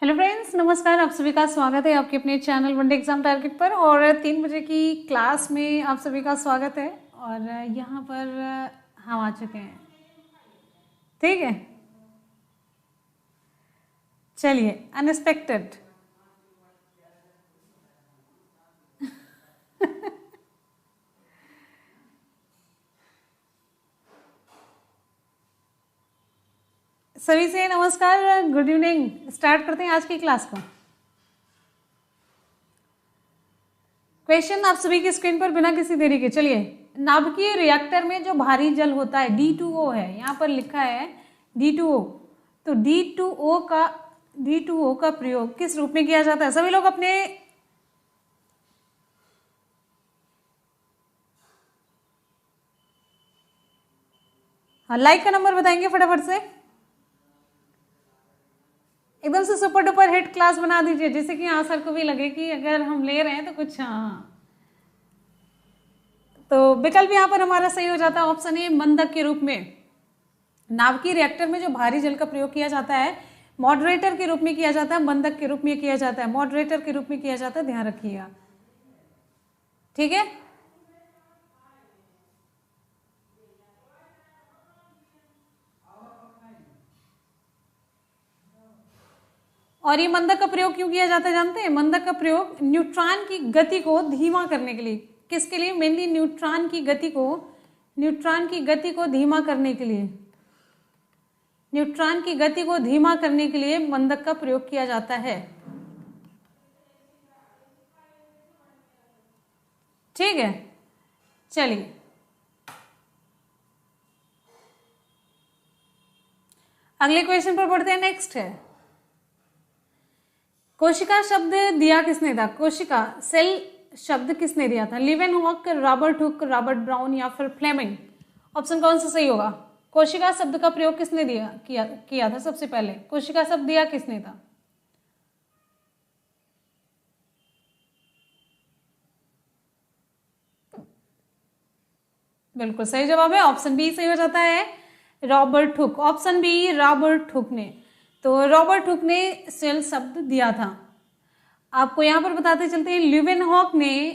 Hello friends, नमस्कार। आप सभी का स्वागत है आपके अपने चैनल वनडे एग्जाम टारगेट पर। और 3 बजे की क्लास में आप सभी का स्वागत है। और यहाँ पर हम आ चुके हैं। ठीक है, चलिए। अनएक्सपेक्टेड सभी से नमस्कार, गुड इवनिंग। स्टार्ट करते हैं आज की क्लास को। क्वेश्चन आप सभी की स्क्रीन पर बिना किसी देरी के। चलिए, नाभिकीय रिएक्टर में जो भारी जल होता है D2O है, यहाँ पर लिखा है D2O। तो D2O का प्रयोग किस रूप में किया जाता है? सभी लोग अपने लाइक का नंबर बताएंगे फटाफट से। एकदम से सुपर डुपर हिट क्लास बना दीजिए, जिससे कि सर को भी लगे कि अगर हम ले रहे हैं तो कुछ। तो विकल्प यहाँ पर हमारा सही हो जाता है ऑप्शन ए, मंदक के रूप में। नाभिकीय रिएक्टर में जो भारी जल का प्रयोग किया जाता है मॉडरेटर के रूप में किया जाता है, मंदक के रूप में किया जाता है, मॉडरेटर के रूप में किया जाता है। ध्यान रखिएगा, ठीक है। और ये मंदक का प्रयोग क्यों किया जाता है जानते हैं? मंदक का प्रयोग न्यूट्रॉन की गति को धीमा करने के लिए। किसके लिए? मेनली न्यूट्रॉन की गति को धीमा करने के लिए। न्यूट्रॉन की गति को धीमा करने के लिए मंदक का प्रयोग किया जाता है। ठीक है, चलिए अगले क्वेश्चन पर बढ़ते हैं। नेक्स्ट है, कोशिका शब्द दिया किसने था? कोशिका सेल शब्द किसने दिया था? Leeuwenhoek, Robert Hooke, Robert brown या फिर फ्लेमिंग? ऑप्शन कौन सा सही होगा? कोशिका शब्द का प्रयोग किसने किया था? सबसे पहले कोशिका शब्द दिया किसने था? बिल्कुल सही जवाब है, ऑप्शन बी सही हो जाता है, Robert Hooke. Option B, Robert Hooke ने। तो रॉबर्ट हुक ने सेल शब्द दिया था। आपको यहां पर बताते चलते हैं, लीवेनहॉक ने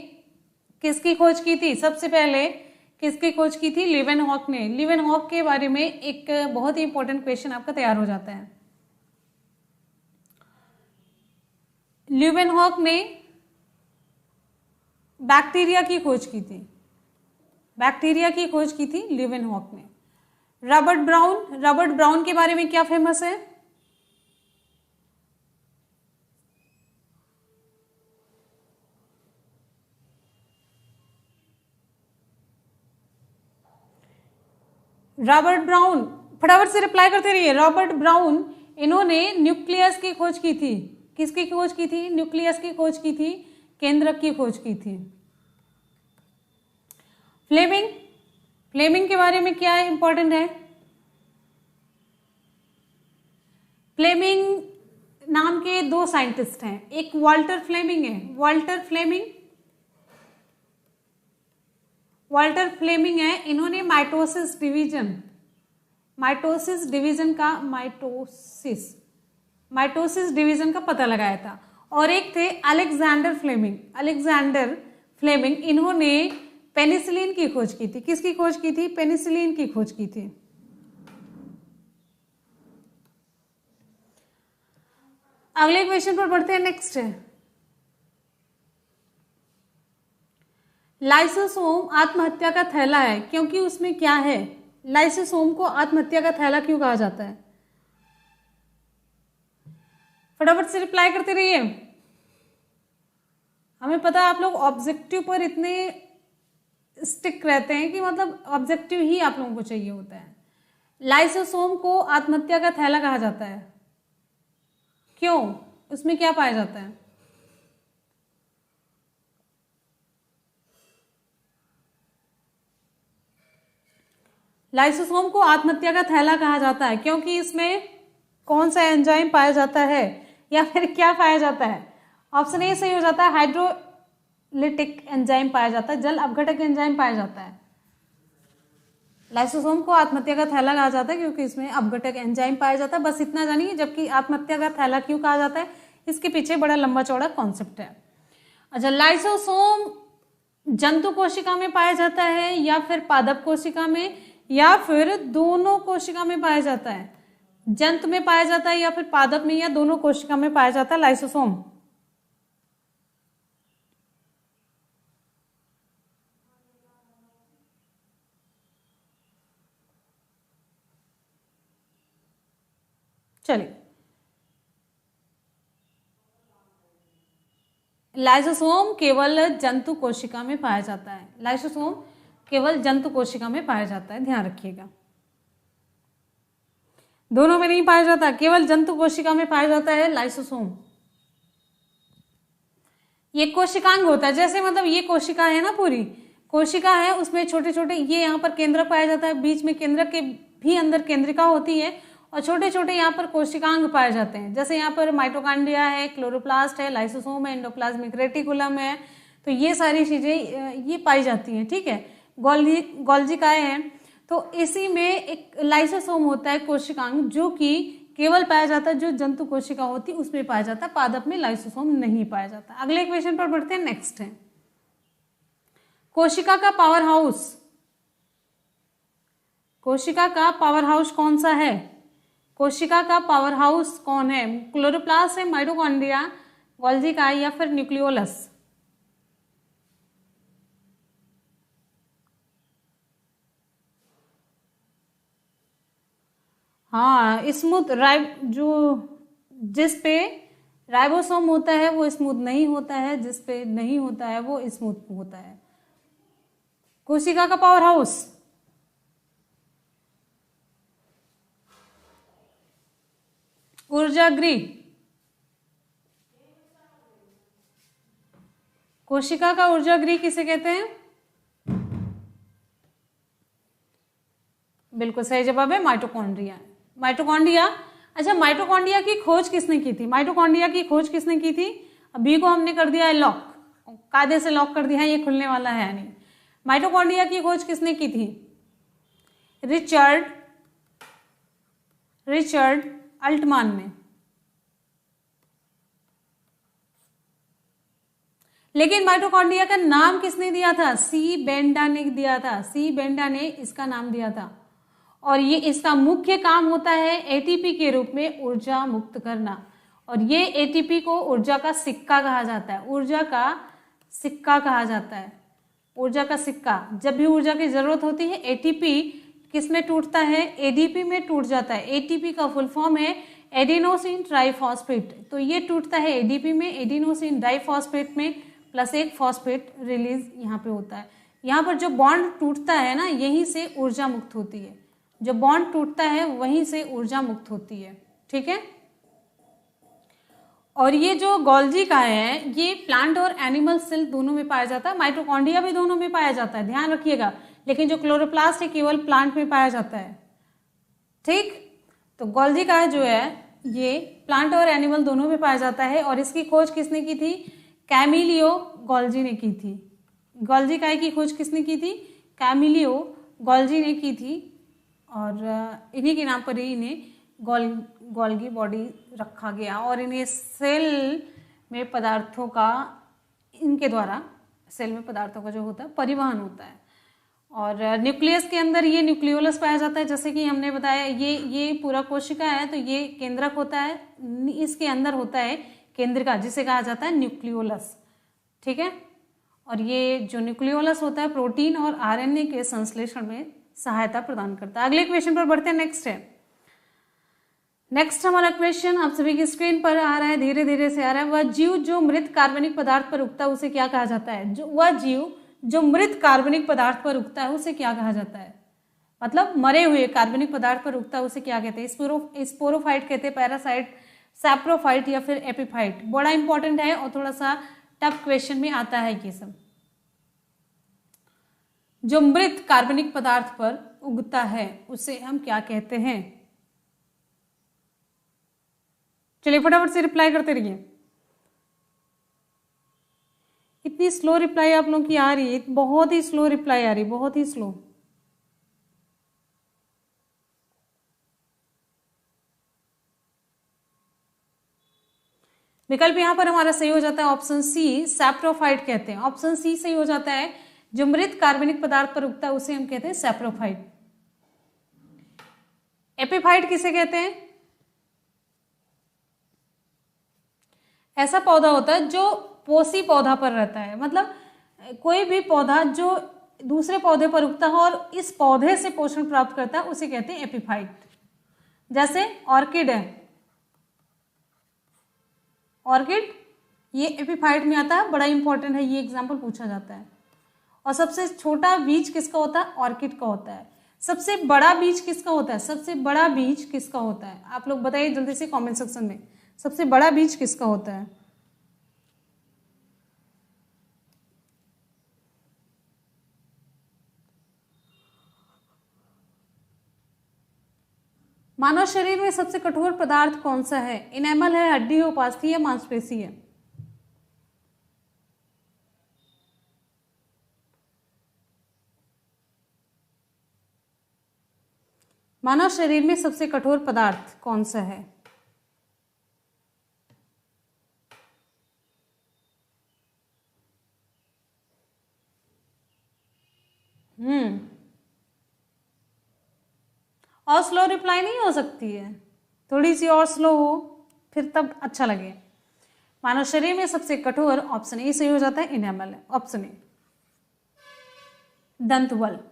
किसकी खोज की थी? सबसे पहले किसकी खोज की थी? लीवेनहॉक ने। लीवेनहॉक के बारे में एक बहुत ही इंपॉर्टेंट क्वेश्चन आपका तैयार हो जाता है। लीवेनहॉक ने बैक्टीरिया की खोज की थी। बैक्टीरिया की खोज की थी लीवेनहॉक ने। रॉबर्ट ब्राउन के बारे में क्या फेमस है? रॉबर्ट ब्राउन, फटाफट से रिप्लाई करते रहिए। रॉबर्ट ब्राउन, इन्होंने न्यूक्लियस की खोज की थी। किसकी खोज की थी? न्यूक्लियस की खोज की थी, केंद्रक की खोज की थी। फ्लेमिंग के बारे में क्या इंपॉर्टेंट है? फ्लेमिंग नाम के 2 साइंटिस्ट हैं, एक वाल्टर फ्लेमिंग है। वाल्टर फ्लेमिंग है, इन्होंने माइटोसिस डिवीजन का पता लगाया था। और एक थे अलेक्जेंडर फ्लेमिंग, इन्होंने पेनिसिलिन की खोज की थी। किसकी खोज की थी? पेनिसिलिन की खोज की थी। अगले क्वेश्चन पर बढ़ते हैं। नेक्स्ट है, लाइसोसोम आत्महत्या का थैला है क्योंकि उसमें क्या है? लाइसोसोम को आत्महत्या का थैला क्यों कहा जाता है? फटाफट से रिप्लाई करते रहिए। हमें पता है आप लोग ऑब्जेक्टिव पर इतने स्टिक रहते हैं कि मतलब ऑब्जेक्टिव ही आप लोगों को चाहिए होता है। लाइसोसोम को आत्महत्या का थैला कहा जाता है क्यों? उसमें क्या पाया जाता है? लाइसोसोम को आत्महत्या का थैला कहा जाता है क्योंकि इसमें कौन सा एंजाइम पाया जाता है या फिर क्या पाया जाता है? ऑप्शन ए सही हो जाता है, हाइड्रोलिटिक एंजाइम पाया जाता है, जल अपघटक एंजाइम पाया जाता है। लाइसोसोम को आत्महत्या का थैला कहा जाता है क्योंकि इसमें अपघटक एंजाइम पाया जाता है। बस इतना जानिए। जबकि आत्महत्या का थैला क्यों कहा जाता है? इसके पीछे बड़ा लंबा चौड़ा कॉन्सेप्ट है। अच्छा, लाइसोसोम जंतु कोशिका में पाया जाता है या फिर पादप कोशिका में या फिर दोनों कोशिका में पाया जाता है? जंतु में पाया जाता है या फिर पादप में या दोनों कोशिका में पाया जाता है लाइसोसोम? चलिए, लाइसोसोम केवल जंतु कोशिका में पाया जाता है। लाइसोसोम केवल जंतु कोशिका में पाया जाता है, ध्यान रखिएगा। दोनों में नहीं पाया जाता, केवल जंतु कोशिका में पाया जाता है लाइसोसोम। ये कोशिकांग होता है, जैसे मतलब ये कोशिका है ना, पूरी कोशिका है, उसमें छोटे छोटे ये यहाँ पर केंद्रक पाया जाता है, बीच में केंद्रक के भी अंदर केंद्रिका होती है और छोटे छोटे यहाँ पर कोशिकांग पाए जाते हैं। जैसे यहाँ पर माइटोकॉन्ड्रिया है, क्लोरोप्लास्ट है, लाइसोसोम है, एंडोप्लाज्मिक रेटिकुलम है, तो ये सारी चीजें ये पाई जाती हैं। ठीक है, गोल्जी काय है, तो इसी में एक लाइसोसोम होता है कोशिकांग, जो कि केवल पाया जाता है जो जंतु कोशिका होती है उसमें पाया जाता है, पादप में लाइसोसोम नहीं पाया जाता। अगले क्वेश्चन पर बढ़ते हैं, नेक्स्ट है कोशिका का पावर हाउस। कोशिका का पावर हाउस कौन सा है? कोशिका का पावर हाउस कौन है? क्लोरोप्लास्ट है, माइटोकॉन्ड्रिया, गोल्जी काय या फिर न्यूक्लियोलस? हाँ, स्मूथ जो जिस पे राइबोसोम होता है वो स्मूथ नहीं होता है, जिस पे नहीं होता है वो स्मूथ होता है। कोशिका का पावर हाउस ऊर्जागृह। कोशिका का ऊर्जागृह किसे कहते हैं? बिल्कुल सही जवाब है माइटोकॉन्ड्रिया। माइटोकॉन्ड्रिया, अच्छा माइटोकॉन्ड्रिया की खोज किसने की थी? माइटोकॉन्ड्रिया की खोज किसने की थी? अभी को हमने कर दिया है लॉक, कायदे से लॉक कर दिया है, ये खुलने वाला है नहीं। माइटोकॉन्ड्रिया की खोज किसने की थी? रिचर्ड अल्टमान ने। लेकिन माइटोकॉन्ड्रिया का नाम किसने दिया था? सी बेंडा ने दिया था। सी बेंडा ने इसका नाम दिया था और ये इसका मुख्य काम होता है एटीपी के रूप में ऊर्जा मुक्त करना। और ये एटीपी को ऊर्जा का सिक्का कहा जाता है। ऊर्जा का सिक्का कहा जाता है। ऊर्जा का सिक्का, जब भी ऊर्जा की जरूरत होती है एटीपी किसमें टूटता है? एडीपी में टूट जाता है। एटीपी का फुल फॉर्म है एडिनोसिन ट्राइफॉस्फेट, तो ये टूटता है एडीपी में, एडिनोसिन डाइफॉस्फेट में, प्लस एक फॉस्फेट रिलीज यहाँ पे होता है। यहाँ पर जो बॉन्ड टूटता है ना, यहीं से ऊर्जा मुक्त होती है। जो बॉन्ड टूटता है वहीं से ऊर्जा मुक्त होती है। ठीक है, और ये जो गोल्जी का है ये प्लांट और एनिमल सेल दोनों में पाया जाता है। माइटोकॉन्ड्रिया भी दोनों में पाया जाता है, ध्यान रखिएगा। लेकिन जो क्लोरोप्लास्ट है केवल प्लांट में पाया जाता है। ठीक, तो गोल्जी का जो है ये प्लांट और एनिमल दोनों में पाया जाता है और इसकी खोज किसने की थी? कैमिलियो गोल्जी ने की थी। गोल्जी काय की खोज किसने की थी? कैमिलियो गोल्जी ने की थी और इन्हीं के नाम पर ही इन्हें गोल्गी बॉडी रखा गया और इन्हें सेल में पदार्थों का, इनके द्वारा सेल में पदार्थों का जो होता है परिवहन होता है। और न्यूक्लियस के अंदर ये न्यूक्लियोलस पाया जाता है, जैसे कि हमने बताया ये पूरा कोशिका है तो ये केंद्रक होता है, इसके अंदर होता है केंद्रिका जिसे कहा जाता है न्यूक्लियोलस। ठीक है, और ये जो न्यूक्लियोलस होता है प्रोटीन और आरएनए के संश्लेषण में सहायता प्रदान करता है। अगले क्वेश्चन पर बढ़ते हैं, नेक्स्ट है। नेक्स्ट हमारा क्वेश्चन आप सभी की स्क्रीन पर आ रहा है, धीरे धीरे से आ रहा है। वह जीव जो मृत कार्बनिक पदार्थ पर उगता है उसे क्या कहा जाता है? वह जीव जो मृत कार्बनिक पदार्थ पर उगता है उसे क्या कहा जाता है? मतलब मरे हुए कार्बनिक पदार्थ पर उगता है उसे क्या कहते हैं? स्पोरोफाइट कहते हैं, पैरासाइट, सैप्रोफाइट या फिर एपिफाइट। बड़ा इंपॉर्टेंट है और थोड़ा सा टफ क्वेश्चन में आता है ये सब। जो मृत कार्बनिक पदार्थ पर उगता है उसे हम क्या कहते हैं? चलिए फटाफट से रिप्लाई करते रहिए। इतनी स्लो रिप्लाई आप लोगों की आ रही है, बहुत ही स्लो रिप्लाई आ रही है, बहुत ही स्लो। विकल्प यहाँ पर हमारा सही हो जाता है ऑप्शन सी, सैप्रोफाइट कहते हैं। ऑप्शन सी सही हो जाता है। जो मृत कार्बनिक पदार्थ पर उगता है उसे हम कहते हैं सैप्रोफाइट। एपिफाइट किसे कहते हैं? ऐसा पौधा होता है जो पोषी पौधा पर रहता है, मतलब कोई भी पौधा जो दूसरे पौधे पर उगता है और इस पौधे से पोषण प्राप्त करता है उसे कहते हैं एपिफाइट। जैसे ऑर्किड है, ऑर्किड ये एपिफाइट में आता है, बड़ा इंपॉर्टेंट है, ये एग्जाम्पल पूछा जाता है। और सबसे छोटा बीज किसका होता है? ऑर्किड का होता है। सबसे बड़ा बीज किसका होता है? सबसे बड़ा बीज किसका होता है? आप लोग बताइए जल्दी से कमेंट सेक्शन में, सबसे बड़ा बीज किसका होता है? मानव शरीर में सबसे कठोर पदार्थ कौन सा है? इनेमल है, हड्डी है, उपास्थि है, मांसपेशी है? मानव शरीर में सबसे कठोर पदार्थ कौन सा है? और स्लो रिप्लाई नहीं हो सकती है, थोड़ी सी और स्लो हो फिर तब अच्छा लगे। मानव शरीर में सबसे कठोर ऑप्शन ए सही हो जाता है, इनेमल है, ऑप्शन ए, दंतवल्क।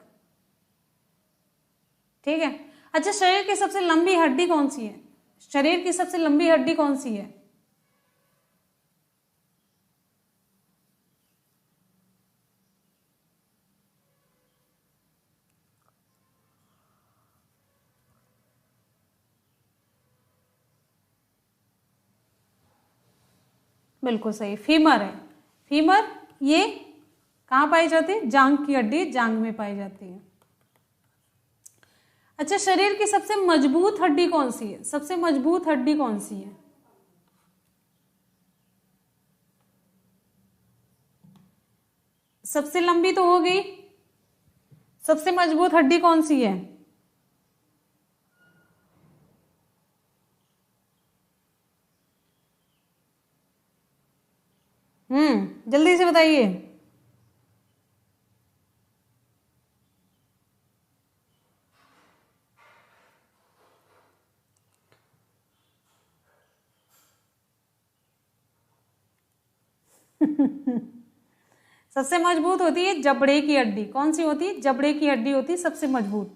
ठीक है। अच्छा, शरीर की सबसे लंबी हड्डी कौन सी है? शरीर की सबसे लंबी हड्डी कौन सी है? बिल्कुल सही, फीमर है। फीमर ये कहाँ पाई जाती है? जांग की हड्डी, जांग में पाई जाती है। अच्छा, शरीर की सबसे मजबूत हड्डी कौन सी है? सबसे मजबूत हड्डी कौन सी है? सबसे लंबी तो हो गई, सबसे मजबूत हड्डी कौन सी है? जल्दी से बताइए। सबसे मजबूत होती है जबड़े की हड्डी। कौन सी होती है? जबड़े की हड्डी होती है सबसे मजबूत।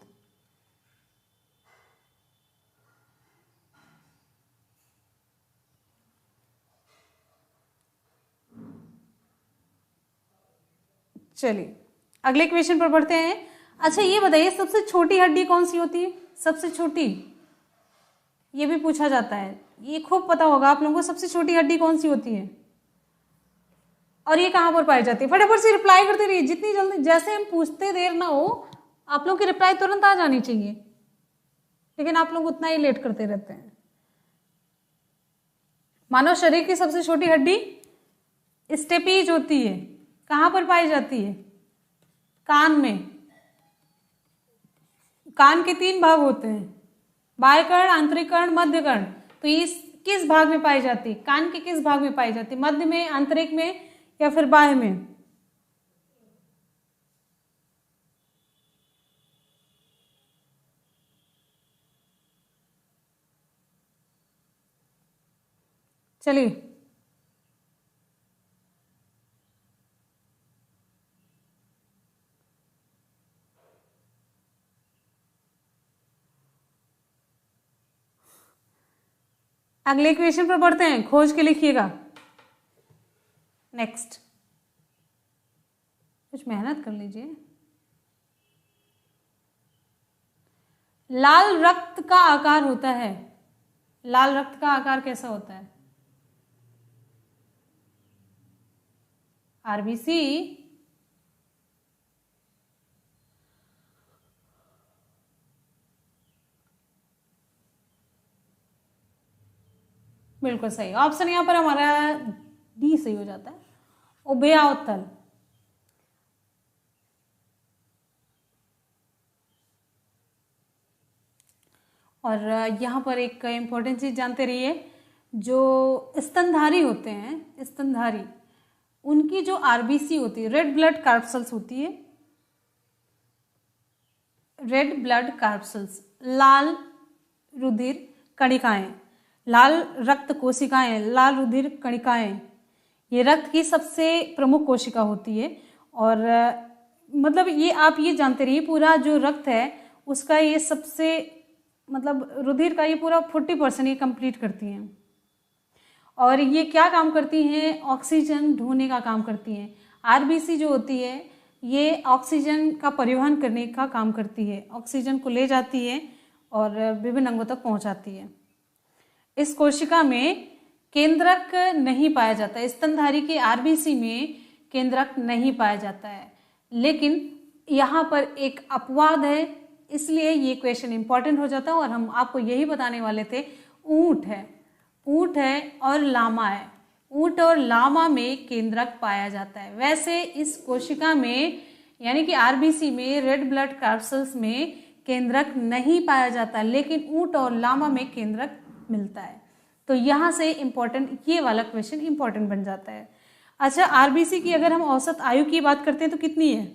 चलिए अगले क्वेश्चन पर बढ़ते हैं। अच्छा ये बताइए, सबसे छोटी हड्डी कौन सी होती है? सबसे छोटी, ये भी पूछा जाता है, ये खूब पता होगा आप लोगों को। सबसे छोटी हड्डी कौन सी होती है और ये कहां पर पाई जाती है? फटाफट से रिप्लाई करते रहिए, जितनी जल्दी, जैसे हम पूछते देर ना हो, आप लोग की रिप्लाई तुरंत आ जानी चाहिए, लेकिन आप लोग उतना ही लेट करते रहते हैं। मानव शरीर की सबसे छोटी हड्डी स्टेपीज होती है। कहां पर पाई जाती है? कान में। कान के 3 भाग होते हैं, बाह्य कर्ण, आंतरिक कर्ण, मध्य कर्ण। तो इस किस भाग में पाई जाती है? कान के किस भाग में पाई जाती है? मध्य में, आंतरिक में या फिर बाह्य में? चलिए अगले क्वेश्चन पर बढ़ते हैं, खोज के लिखिएगा। नेक्स्ट, कुछ मेहनत कर लीजिए। लाल रक्त का आकार होता है, लाल रक्त का आकार कैसा होता है? आरबीसी, बिल्कुल सही ऑप्शन यहां पर हमारा डी सही हो जाता है, उभयावतल। और यहाँ पर एक इम्पोर्टेंट चीज जानते रहिए, जो स्तनधारी होते हैं, स्तनधारी, उनकी जो आरबीसी होती है, रेड ब्लड कार्पसेल्स होती है, रेड ब्लड कार्पसेल्स, लाल रुधिर कणिकाएं, लाल रक्त कोशिकाएं, लाल रुधिर कणिकाएं, ये रक्त की सबसे प्रमुख कोशिका होती है। और मतलब ये आप ये जानते रहिए, पूरा जो रक्त है उसका ये सबसे मतलब रुधिर का ये पूरा 40% ये कंप्लीट करती हैं। और ये क्या काम करती हैं? ऑक्सीजन ढोने का काम करती हैं। आरबीसी जो होती है ये ऑक्सीजन का परिवहन करने का काम करती है, ऑक्सीजन को ले जाती है और विभिन्न अंगों तक पहुंचाती है। इस कोशिका में केंद्रक नहीं पाया जाता है, स्तनधारी के आरबीसी में केंद्रक नहीं पाया जाता है। लेकिन यहाँ पर एक अपवाद है, इसलिए ये क्वेश्चन इंपॉर्टेंट हो जाता है। और हम आपको यही बताने वाले थे, ऊंट है, ऊंट है और लामा है, ऊंट और लामा में केंद्रक पाया जाता है। वैसे इस कोशिका में यानी कि आरबीसी में, रेड ब्लड कार्पसेल्स में केंद्रक नहीं पाया जाता, लेकिन ऊंट और लामा में केंद्रक मिलता है। तो यहां से इंपॉर्टेंट ये वाला क्वेश्चन इंपॉर्टेंट बन जाता है। अच्छा, आरबीसी की अगर हम औसत आयु की बात करते हैं तो कितनी है?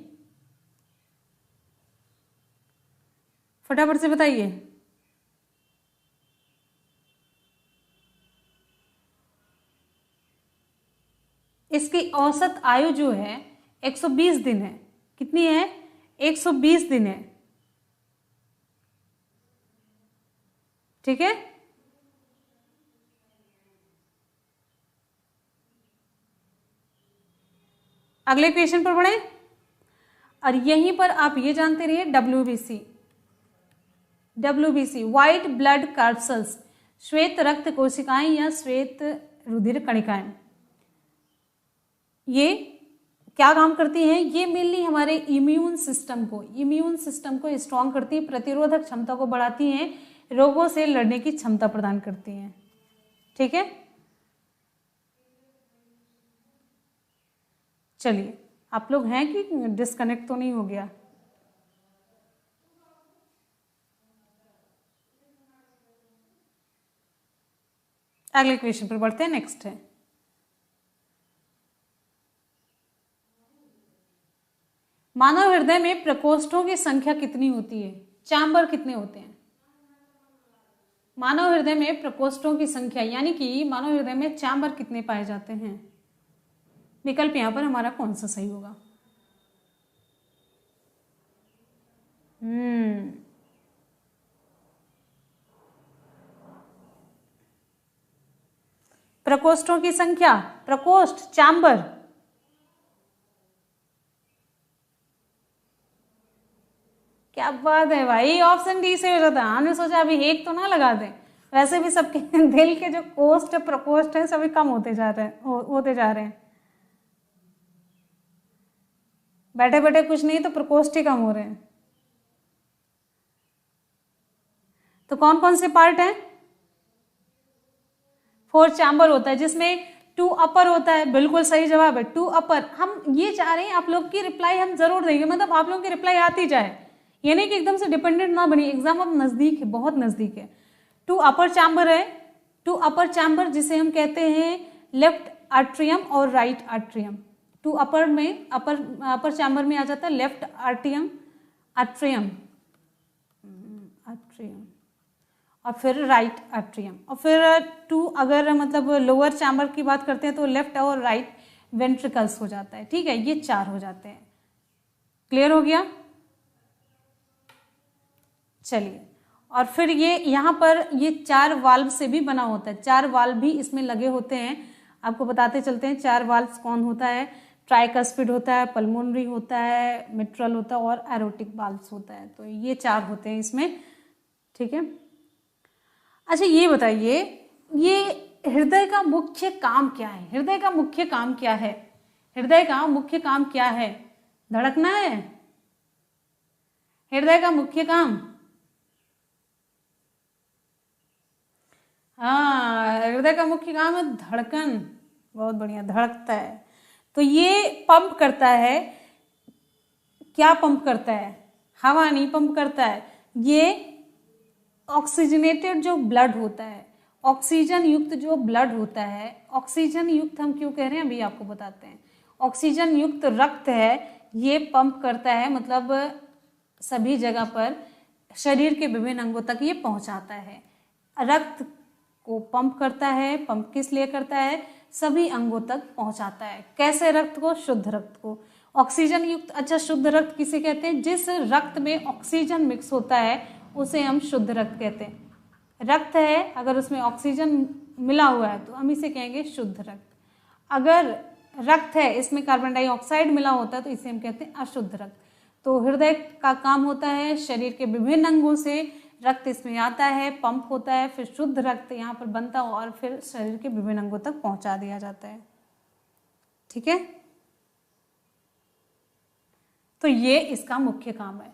फटाफट से बताइए। इसकी औसत आयु जो है 120 दिन है। कितनी है? 120 दिन है। ठीक है, अगले क्वेश्चन पर बढ़े। और यहीं पर आप ये जानते रहिए डब्ल्यूबीसी, डब्ल्यूबीसी व्हाइट ब्लड कार्पसेल्स, श्वेत रक्त कोशिकाएं या श्वेत रुधिर कणिकाएं, ये क्या काम करती हैं? ये मेनली हमारे इम्यून सिस्टम को स्ट्रांग करती है, प्रतिरोधक क्षमता को बढ़ाती हैं, रोगों से लड़ने की क्षमता प्रदान करती हैं। ठीक है, चलिए, आप लोग हैं कि डिस्कनेक्ट तो नहीं हो गया? अगले क्वेश्चन पर बढ़ते हैं। नेक्स्ट है, मानव हृदय में प्रकोष्ठों की संख्या कितनी होती है? चैम्बर कितने होते हैं? मानव हृदय में प्रकोष्ठों की संख्या यानी कि मानव हृदय में चैम्बर कितने पाए जाते हैं? विकल्प यहां पर हमारा कौन सा सही होगा? प्रकोष्ठों की संख्या, प्रकोष्ठ, चैम्बर, क्या बात है भाई, ऑप्शन डी से हो जाता। हमने सोचा अभी एक तो ना लगा दें, वैसे भी सबके दिल के जो कोष्ठ प्रकोष्ठ है सभी कम होते जा रहे हैं, बैठे बैठे कुछ नहीं तो प्रकोष्ठ ही कम हो रहे हैं। तो कौन कौन से पार्ट हैं? 4 चैम्बर होता है, जिसमें 2 अपर होता है। बिल्कुल सही जवाब है, 2 अपर। हम ये चाह रहे हैं आप लोग की रिप्लाई हम जरूर देंगे, मतलब आप लोगों की रिप्लाई आती जाए, ये नहीं कि एकदम से डिपेंडेंट ना बनी। एग्जाम अब नजदीक है, बहुत नजदीक है। 2 अपर चैम्बर है, 2 अपर चैम्बर जिसे हम कहते हैं लेफ्ट आर्ट्रियम और राइट आर्ट्रियम। 2 अपर में, अपर चैम्बर में आ जाता है लेफ्ट आर्ट्रियम और फिर राइट आर्ट्रियम। और फिर 2 अगर मतलब लोअर चैम्बर की बात करते हैं तो लेफ्ट और राइट वेंट्रिकल्स हो जाता है। ठीक है, ये 4 हो जाते हैं। क्लियर हो गया? चलिए, और फिर ये यहाँ पर ये 4 वाल्व से भी बना होता है, 4 वाल्व भी इसमें लगे होते हैं। आपको बताते चलते हैं 4 वाल्व कौन होता है। ट्राइकस्पिड होता है, पल्मोनरी होता है, मिट्रल होता है और एरोटिक वाल्व होता है। तो ये 4 होते हैं इसमें। ठीक है, अच्छा ये बताइए, ये हृदय का मुख्य काम क्या है? हृदय का मुख्य काम क्या है? हृदय का मुख्य काम क्या है? धड़कना है? हृदय का मुख्य काम, हाँ, हृदय का मुख्य काम है धड़कन। बहुत बढ़िया, धड़कता है। तो ये पंप करता है, क्या पंप करता है? हवा नहीं पंप करता है, ये ऑक्सीजनेटेड जो ब्लड होता है ऑक्सीजन युक्त जो ब्लड होता है, ऑक्सीजन युक्त हम क्यों कह रहे हैं अभी आपको बताते हैं। ऑक्सीजन युक्त रक्त है, ये पंप करता है, मतलब सभी जगह पर शरीर के विभिन्न अंगों तक ये पहुंचाता है। रक्त को पंप करता है, पंप किस लिए करता है, सभी अंगों तक पहुंचाता है। कैसे रक्त को, शुद्ध रक्त को, ऑक्सीजन युक्त। अच्छा, शुद्ध रक्त किसे कहते हैं, जिस रक्त में ऑक्सीजन मिक्स होता है उसे हम शुद्ध रक्त कहते हैं। रक्त है, अगर उसमें ऑक्सीजन मिला हुआ है तो हम इसे कहेंगे शुद्ध रक्त। अगर रक्त है, इसमें कार्बन डाइऑक्साइड मिला होता है तो इसे हम कहते हैं अशुद्ध रक्त। तो हृदय का काम होता है, शरीर के विभिन्न अंगों से रक्त इसमें आता है, पंप होता है, फिर शुद्ध रक्त यहाँ पर बनता है और फिर शरीर के विभिन्न अंगों तक पहुंचा दिया जाता है। ठीक है, तो ये इसका मुख्य काम है।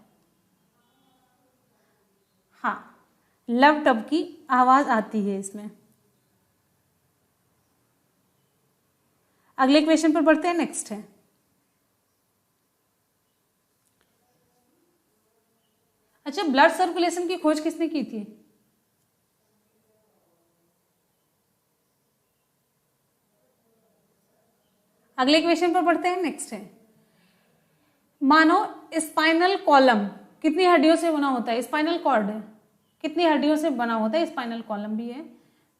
हाँ, लव टब की आवाज आती है इसमें। अगले क्वेश्चन पर बढ़ते हैं। नेक्स्ट है, अच्छा, ब्लड सर्कुलेशन की खोज किसने की थी? अगले क्वेश्चन पर बढ़ते हैं। नेक्स्ट है, मानो स्पाइनल कॉलम कितनी हड्डियों से बना होता है? स्पाइनल कॉर्ड कितनी हड्डियों से बना होता है? स्पाइनल कॉलम भी है,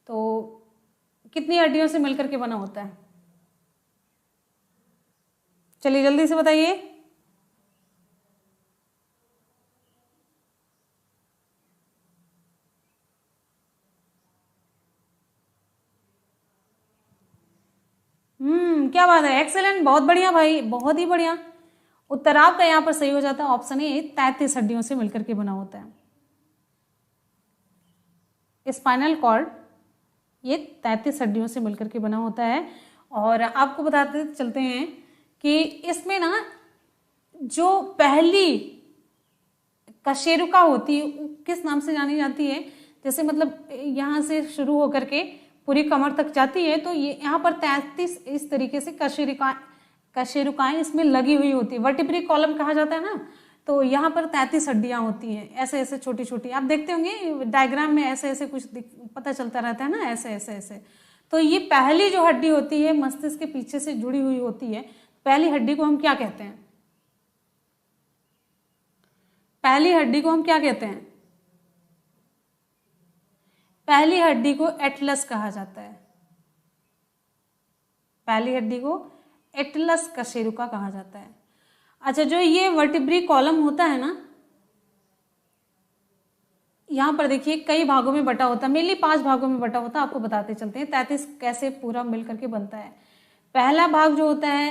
तो कितनी हड्डियों से मिलकर के बना होता है? चलिए जल्दी से बताइए। क्या बात है, एक्सेलेंट, बहुत बढ़िया भाई, बहुत ही बढ़िया। उत्तर आपका यहाँ पर सही हो जाता है। ऑप्शन ए 33 हड्डियों से मिलकर के बना होता है स्पाइनल कॉर्ड, ये 33 हड्डियों से मिलकर के बना होता है। और आपको बताते चलते हैं कि इसमें ना जो पहली कशेरुका होती है किस नाम से जानी जाती है? जैसे मतलब यहाँ से शुरू होकर के पूरी कमर तक जाती है, तो ये यहाँ पर 33 इस तरीके से कशेरुकाएं इसमें लगी हुई होती है। वर्टिब्री कॉलम कहा जाता है ना, तो यहाँ पर 33 हड्डियां होती हैं, ऐसे ऐसे छोटी छोटी। आप देखते होंगे डायग्राम में ऐसे ऐसे कुछ पता चलता रहता है ना, ऐसे ऐसे ऐसे। तो ये पहली जो हड्डी होती है मस्तिष्क के पीछे से जुड़ी हुई होती है। पहली हड्डी को हम क्या कहते हैं? पहली हड्डी को हम क्या कहते हैं? पहली हड्डी को एटलस कहा जाता है। पहली हड्डी को एटलस कशेरुका कहा जाता है। अच्छा, जो ये वर्टिब्री कॉलम होता है ना, यहां पर देखिए कई भागों में बटा होता है, मेनली 5 भागों में बटा होता है। आपको बताते चलते हैं 33 कैसे पूरा मिलकर के बनता है। पहला भाग जो होता है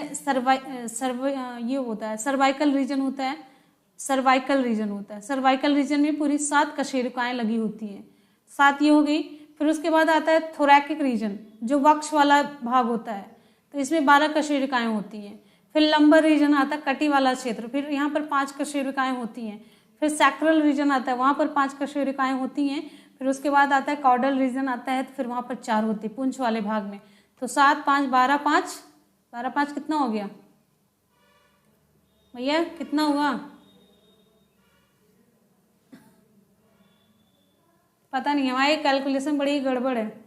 ये होता है सर्वाइकल रीजन होता है। सर्वाइकल रीजन होता है, सर्वाइकल रीजन में पूरी 7 कशेरुकाएं लगी होती हैं। 7 ये हो गई। फिर उसके बाद आता है थोरैकिक रीजन, जो वक्ष वाला भाग होता है, तो इसमें 12 कशेरुकाएं होती हैं। फिर लंबर रीजन आता है, कटी वाला क्षेत्र, फिर यहाँ पर 5 कशेरुकाएं होती हैं। फिर सैक्रल रीजन आता है, वहां पर 5 कशेरुकाएं होती हैं। फिर उसके बाद आता है कॉर्डल रीजन आता है, तो फिर वहां पर 4 होती है पुंछ वाले भाग में। तो 7 5 12 5 12 5 कितना हो गया भैया, कितना हुआ? पता नहीं, हमारी कैलकुलेशन बड़ी गड़बड़ है।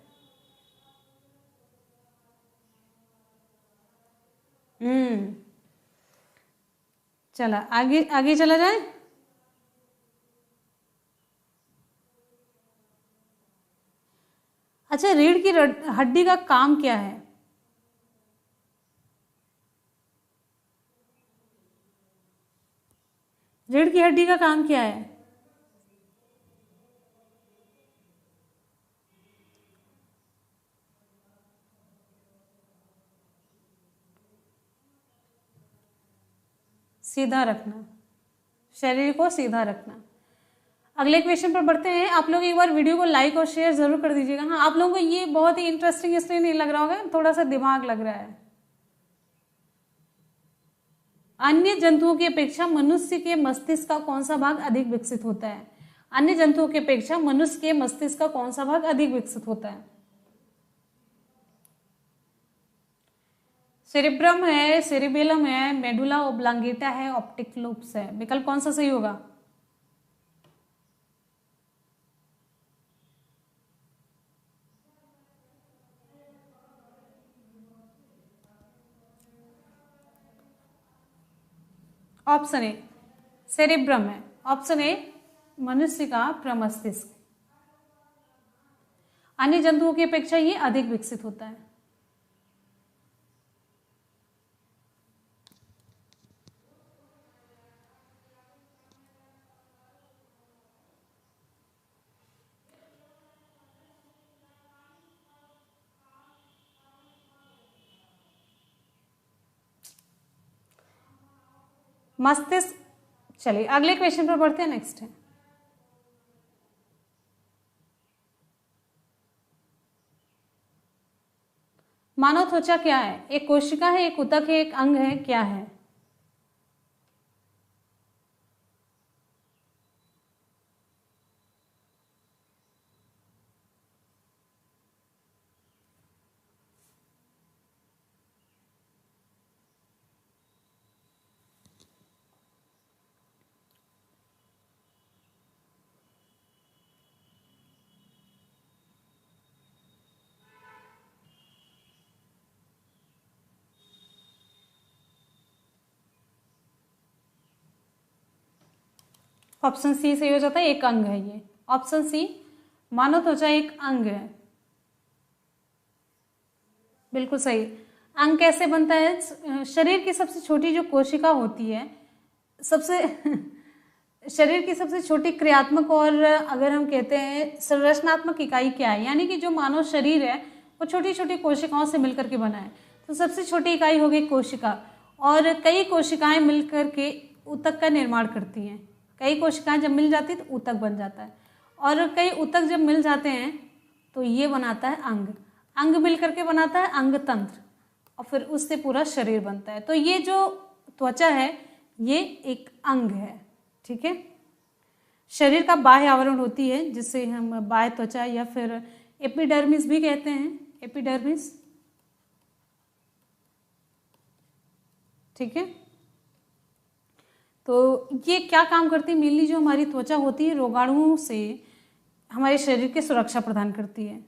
चला आगे आगे चला जाए। अच्छा, रीढ़ की हड्डी का काम क्या है? रीढ़ की हड्डी का काम क्या है? सीधा रखना, शरीर को सीधा रखना। अगले क्वेश्चन पर बढ़ते हैं। आप लोग एक बार वीडियो को लाइक और शेयर जरूर कर दीजिएगा। हाँ, आप लोगों को ये बहुत ही इंटरेस्टिंग इसलिए नहीं लग रहा होगा, थोड़ा सा दिमाग लग रहा है। अन्य जंतुओं की अपेक्षा मनुष्य के मस्तिष्क का कौन सा भाग अधिक विकसित होता है? अन्य जंतुओं की अपेक्षा मनुष्य के मस्तिष्क का कौन सा भाग अधिक विकसित होता है? सेरिब्रम है, सेरिबेलम है, मेडुला ओब्लांगेटा है, ऑप्टिक लोब्स है। विकल्प कौन सा सही होगा? ऑप्शन ए सेरेब्रम है, ऑप्शन ए मनुष्य का प्रमस्तिष्क। अन्य जंतुओं की अपेक्षा ये अधिक विकसित होता है। मस्तिष्क। चलिए अगले क्वेश्चन पर बढ़ते हैं। नेक्स्ट है मानव त्वचा क्या है? एक कोशिका है, एक ऊतक है, एक अंग है, क्या है? ऑप्शन सी सही हो जाता है, एक अंग है ये। ऑप्शन सी मानव त्वचा एक अंग है, बिल्कुल सही। अंग कैसे बनता है? शरीर की सबसे छोटी जो कोशिका होती है, सबसे शरीर की सबसे छोटी क्रियात्मक और अगर हम कहते हैं संरचनात्मक इकाई क्या है, यानी कि जो मानव शरीर है वो छोटी छोटी कोशिकाओं से मिलकर के बना है। तो सबसे छोटी इकाई हो गई कोशिका, और कई कोशिकाएं मिलकर के ऊतक का निर्माण करती हैं। कई कोशिकाएं जब मिल जाती है तो ऊतक बन जाता है, और कई ऊतक जब मिल जाते हैं तो ये बनाता है अंग। अंग मिल करके बनाता है अंग तंत्र, और फिर उससे पूरा शरीर बनता है। तो ये जो त्वचा है ये एक अंग है, ठीक है। शरीर का बाह्य आवरण होती है जिसे हम बाह्य त्वचा या फिर एपिडर्मिस भी कहते हैं, एपिडर्मिस, ठीक है। तो ये क्या काम करती है? मेनली जो हमारी त्वचा होती है रोगाणुओं से हमारे शरीर की सुरक्षा प्रदान करती है,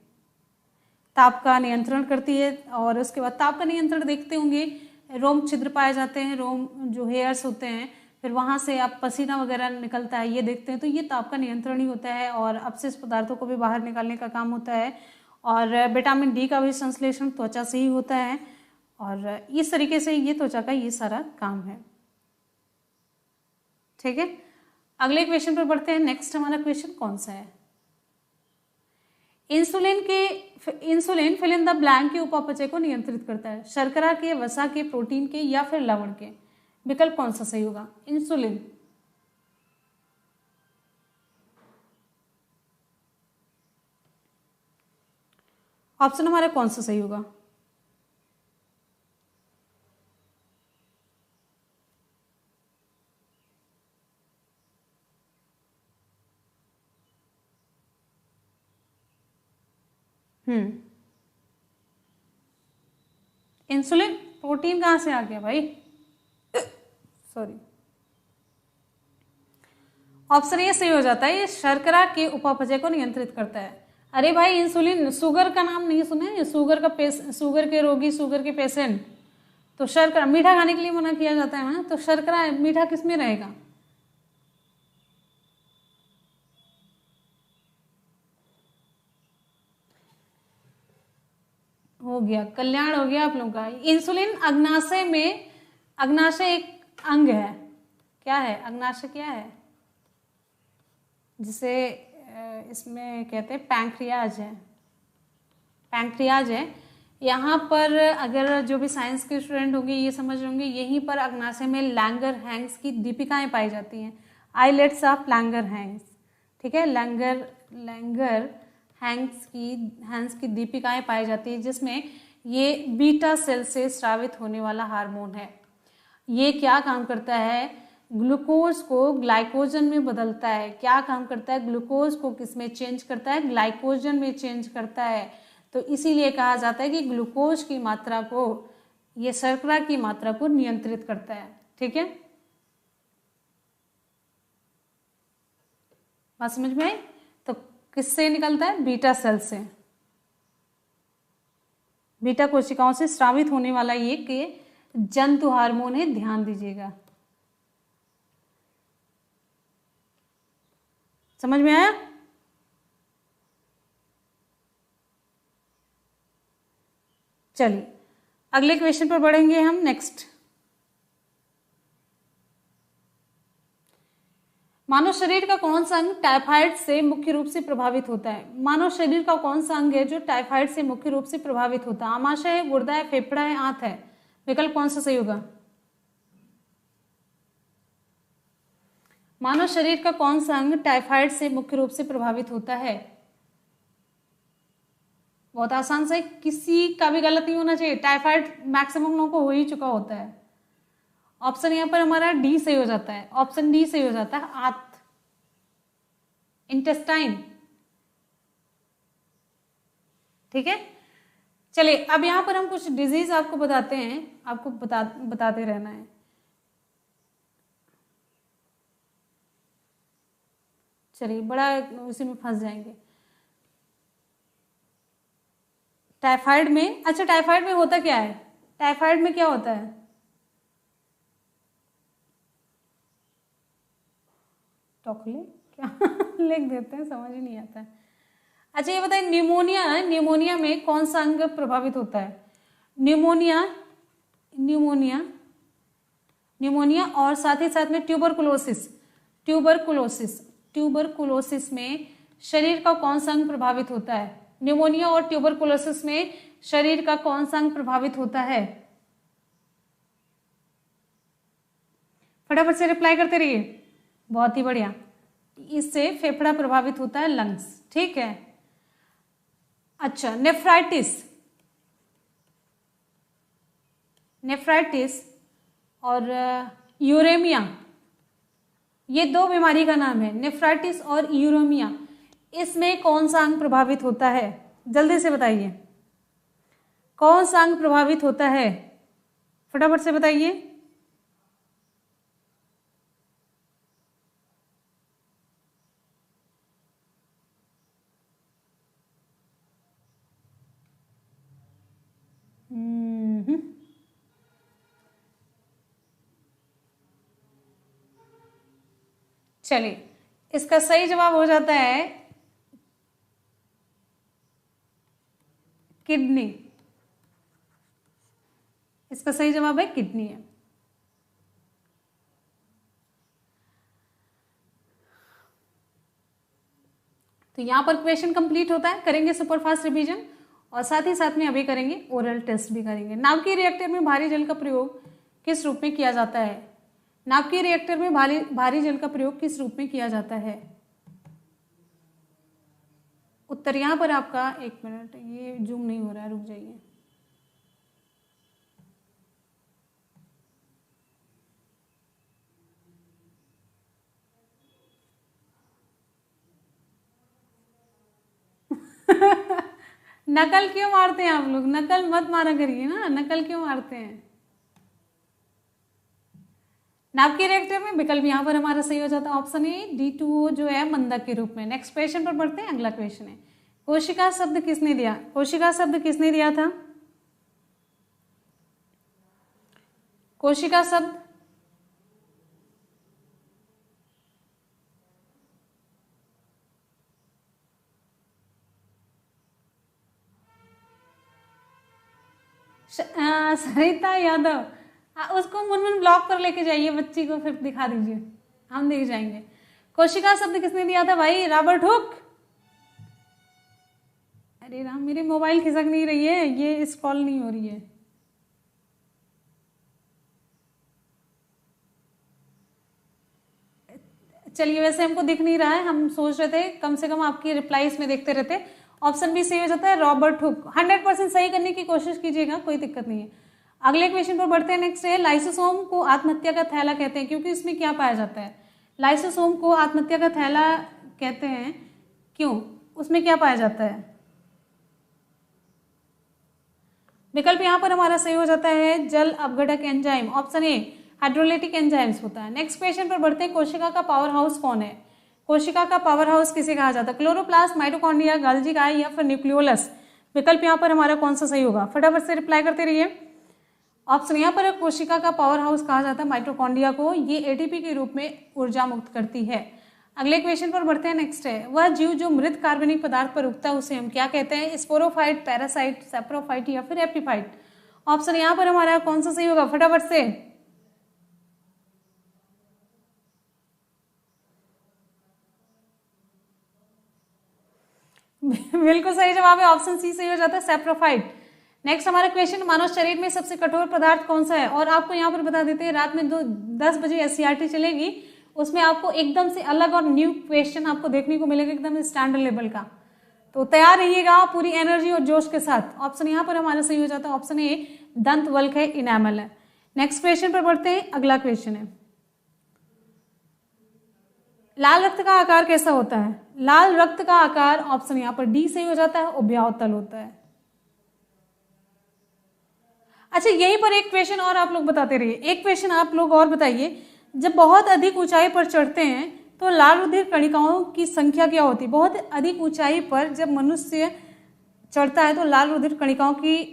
ताप का नियंत्रण करती है, और उसके बाद ताप का नियंत्रण देखते होंगे, रोम छिद्र पाए जाते हैं, रोम जो हेयर्स होते हैं, फिर वहाँ से आप पसीना वगैरह निकलता है, ये देखते हैं। तो ये ताप का नियंत्रण ही होता है, और अपशिष्ट पदार्थों को भी बाहर निकालने का काम होता है, और विटामिन डी का भी संश्लेषण त्वचा से ही होता है, और इस तरीके से ये त्वचा का ये सारा काम है, ठीक है। अगले क्वेश्चन पर बढ़ते हैं। नेक्स्ट हमारा क्वेश्चन कौन सा है? Insulin fill in the blank के उपापचय को नियंत्रित करता है। शर्करा के, वसा के, प्रोटीन के या फिर लवण के? विकल्प कौन सा सही होगा? इंसुलिन। ऑप्शन हमारा कौन सा सही होगा? इंसुलिन। प्रोटीन कहां से आ गया भाई? सॉरी। ऑप्शन ये सही हो जाता है, ये शर्करा के उपापचय को नियंत्रित करता है। अरे भाई इंसुलिन, शुगर का नाम नहीं सुना है? शुगर का शुगर के रोगी, शुगर के पेशेंट, तो शर्करा मीठा खाने के लिए मना किया जाता है ना, तो शर्करा मीठा किस में रहेगा? हो गया, कल्याण हो गया आप लोगों का। इंसुलिन अग्नाशय में, अग्नाशय एक अंग है, क्या है अग्नाशय? क्या है जिसे इसमें कहते हैं पैंक्रियाज है, पैंक्रियाज है। यहाँ पर अगर जो भी साइंस के स्टूडेंट होंगे ये समझ होंगे, यहीं पर अग्नाशय में लैंगर हैंग्स की दीपिकाएं पाई जाती हैं, आईलेट्स ऑफ लैंगर हैंग्स, ठीक है। लैंगर हैंग्स की दीपिकाएं पाई जाती है, जिसमें ये बीटा सेल से स्रावित होने वाला हार्मोन है। ये क्या काम करता है? ग्लूकोज को ग्लाइकोजन में बदलता है। क्या काम करता है? ग्लूकोज को किस में चेंज करता है? ग्लाइकोजन में चेंज करता है। तो इसीलिए कहा जाता है कि ग्लूकोज की मात्रा को, ये शर्करा की मात्रा को नियंत्रित करता है, ठीक है। बात समझ में आई? तो किससे निकलता है? बीटा सेल से, बीटा कोशिकाओं से स्रावित होने वाला ये कि जंतु हार्मोन है, ध्यान दीजिएगा। समझ में आया? चलिए अगले क्वेश्चन पर बढ़ेंगे हम। नेक्स्ट, मानव शरीर का कौन सा अंग टाइफाइड से मुख्य रूप से प्रभावित होता है? मानव शरीर का कौन सा अंग है जो टाइफाइड से मुख्य रूप से प्रभावित होता है? आमाशय है, गुर्दा है, फेफड़ा है, आंत है? विकल्प कौन सा सही होगा? मानव शरीर का कौन सा अंग टाइफाइड से मुख्य रूप से प्रभावित होता है? बहुत आसान से, किसी का भी गलत नहीं होना चाहिए। टाइफाइड मैक्सिमम लोगों को हो ही चुका होता है। ऑप्शन यहाँ पर हमारा डी सही हो जाता है, ऑप्शन डी सही हो जाता है, आंत, इंटेस्टाइन। ठीक है, चलिए अब यहां पर हम कुछ डिजीज आपको बताते हैं, आपको बताते रहना है। चलिए, बड़ा उसी में फंस जाएंगे। टाइफाइड में, अच्छा टाइफाइड में होता क्या है? टाइफाइड में क्या होता है? टोकले क्या लिख देते हैं, समझ ही नहीं आता है। अच्छा ये बताइए, न्यूमोनिया है, न्यूमोनिया में कौन सा अंग प्रभावित होता है? न्यूमोनिया, न्यूमोनिया, न्यूमोनिया और साथ ही साथ में ट्यूबरकुलोसिस, ट्यूबरकुलोसिस, ट्यूबरकुलोसिस में शरीर का कौन सा अंग प्रभावित होता है? न्यूमोनिया और ट्यूबरकुलोसिस में शरीर का कौन सा अंग प्रभावित होता है? फटाफट से रिप्लाई करते रहिए। बहुत ही बढ़िया, इससे फेफड़ा प्रभावित होता है, लंग्स। ठीक है, अच्छा नेफ्राइटिस, नेफ्राइटिस और यूरेमिया, ये दो बीमारी का नाम है, नेफ्राइटिस और यूरेमिया। इसमें कौन सा अंग प्रभावित होता है? जल्दी से बताइए, कौन सा अंग प्रभावित होता है? फटाफट से बताइए। चलिए, इसका सही जवाब हो जाता है किडनी। इसका सही जवाब है किडनी है। तो यहां पर क्वेश्चन कंप्लीट होता है। करेंगे सुपरफास्ट रिवीजन और साथ ही साथ में अभी करेंगे ओरल टेस्ट भी करेंगे। नाभिकीय रिएक्टर में भारी जल का प्रयोग किस रूप में किया जाता है? नाभिकीय रिएक्टर में भारी जल का प्रयोग किस रूप में किया जाता है? उत्तर यहां पर आपका, एक मिनट, ये जूम नहीं हो रहा है, रुक जाइए। नकल क्यों मारते हैं आप लोग? नकल मत मारा करिए ना, नकल क्यों मारते हैं? नाभिकीय रिएक्टर में विकल्प यहाँ पर हमारा सही हो जाता है, ऑप्शन ए D2O जो है मंदक के रूप में। नेक्स्ट क्वेश्चन पर बढ़ते हैं। अगला क्वेश्चन है, कोशिका शब्द किसने दिया? कोशिका शब्द किसने दिया था? कोशिका शब्द सरिता यादव। उसको मुनमुन ब्लॉक पर लेके जाइए, बच्ची को फिर दिखा दीजिए, हम देख जाएंगे। कोशिका शब्द किसने दिया था भाई? Robert Hooke. अरे राम, मेरी मोबाइल खिसक नहीं रही है, ये स्क्रॉल नहीं हो रही है। चलिए, वैसे हमको दिख नहीं रहा है, हम सोच रहे थे कम से कम आपकी रिप्लाईज में देखते रहते। ऑप्शन बी सही हो जाता है, रॉबर्ट हुक। 100% सही करने की कोशिश कीजिएगा, कोई दिक्कत नहीं है। अगले क्वेश्चन पर बढ़ते हैं। नेक्स्ट है, लाइसोसोम को आत्महत्या का थैला कहते हैं क्योंकि इसमें क्या पाया जाता है? लाइसोसोम को आत्महत्या का थैला कहते हैं क्यों? उसमें क्या पाया जाता है? विकल्प यहाँ पर हमारा सही हो जाता है, जल अपघटक enzyme. Option A hydrolytic enzymes होता है। नेक्स्ट क्वेश्चन पर बढ़ते हैं, कोशिका का पावर हाउस कौन है? कोशिका का पावर हाउस किसे कहा जाता है? क्लोरोप्लास्ट, माइटोकॉन्ड्रिया, गोल्गी आई या फिर न्यूक्लियोलस? विकल्प यहाँ पर हमारा कौन सा सही होगा? फटाफट से रिप्लाई करते रहिए। ऑप्शन यहाँ पर कोशिका का पावर हाउस कहा जाता है माइटोकॉन्ड्रिया को, ये एटीपी के रूप में ऊर्जा मुक्त करती है। अगले क्वेश्चन पर बढ़ते हैं। नेक्स्ट है, वह जीव जो मृत कार्बनिक पदार्थ पर उगता है उसे हम क्या कहते हैं? स्पोरोफाइट, पैरासाइट, सैप्रोफाइट या फिर एपिफाइट। ऑप्शन यहाँ पर हमारा कौन सा सही होगा? फटाफट से बिल्कुल सही जवाब है, ऑप्शन सी सही हो जाता है, सैप्रोफाइट। नेक्स्ट हमारा क्वेश्चन, मानव शरीर में सबसे कठोर पदार्थ कौन सा है? और आपको यहाँ पर बता देते हैं, रात में 10 बजे एससीईआरटी चलेगी, उसमें आपको एकदम से अलग और न्यू क्वेश्चन आपको देखने को मिलेगा, एकदम स्टैंडर्ड लेवल का। तो तैयार रहिएगा पूरी एनर्जी और जोश के साथ। ऑप्शन यहाँ पर हमारा सही हो जाता है, ऑप्शन ए दंत वल्क है, इनेमल है। नेक्स्ट क्वेश्चन पर बढ़ते हैं। अगला क्वेश्चन है, लाल रक्त का आकार कैसा होता है? लाल रक्त का आकार ऑप्शन यहाँ पर डी सही हो जाता है, उभयावतल होता है। अच्छा, यहीं पर एक क्वेश्चन और आप लोग बताते रहिए, एक क्वेश्चन आप लोग और बताइए, जब बहुत अधिक ऊंचाई पर चढ़ते हैं तो लाल रुधिर कणिकाओं की संख्या क्या होती है? बहुत अधिक ऊंचाई पर जब मनुष्य चढ़ता है तो लाल रुधिर कणिकाओं की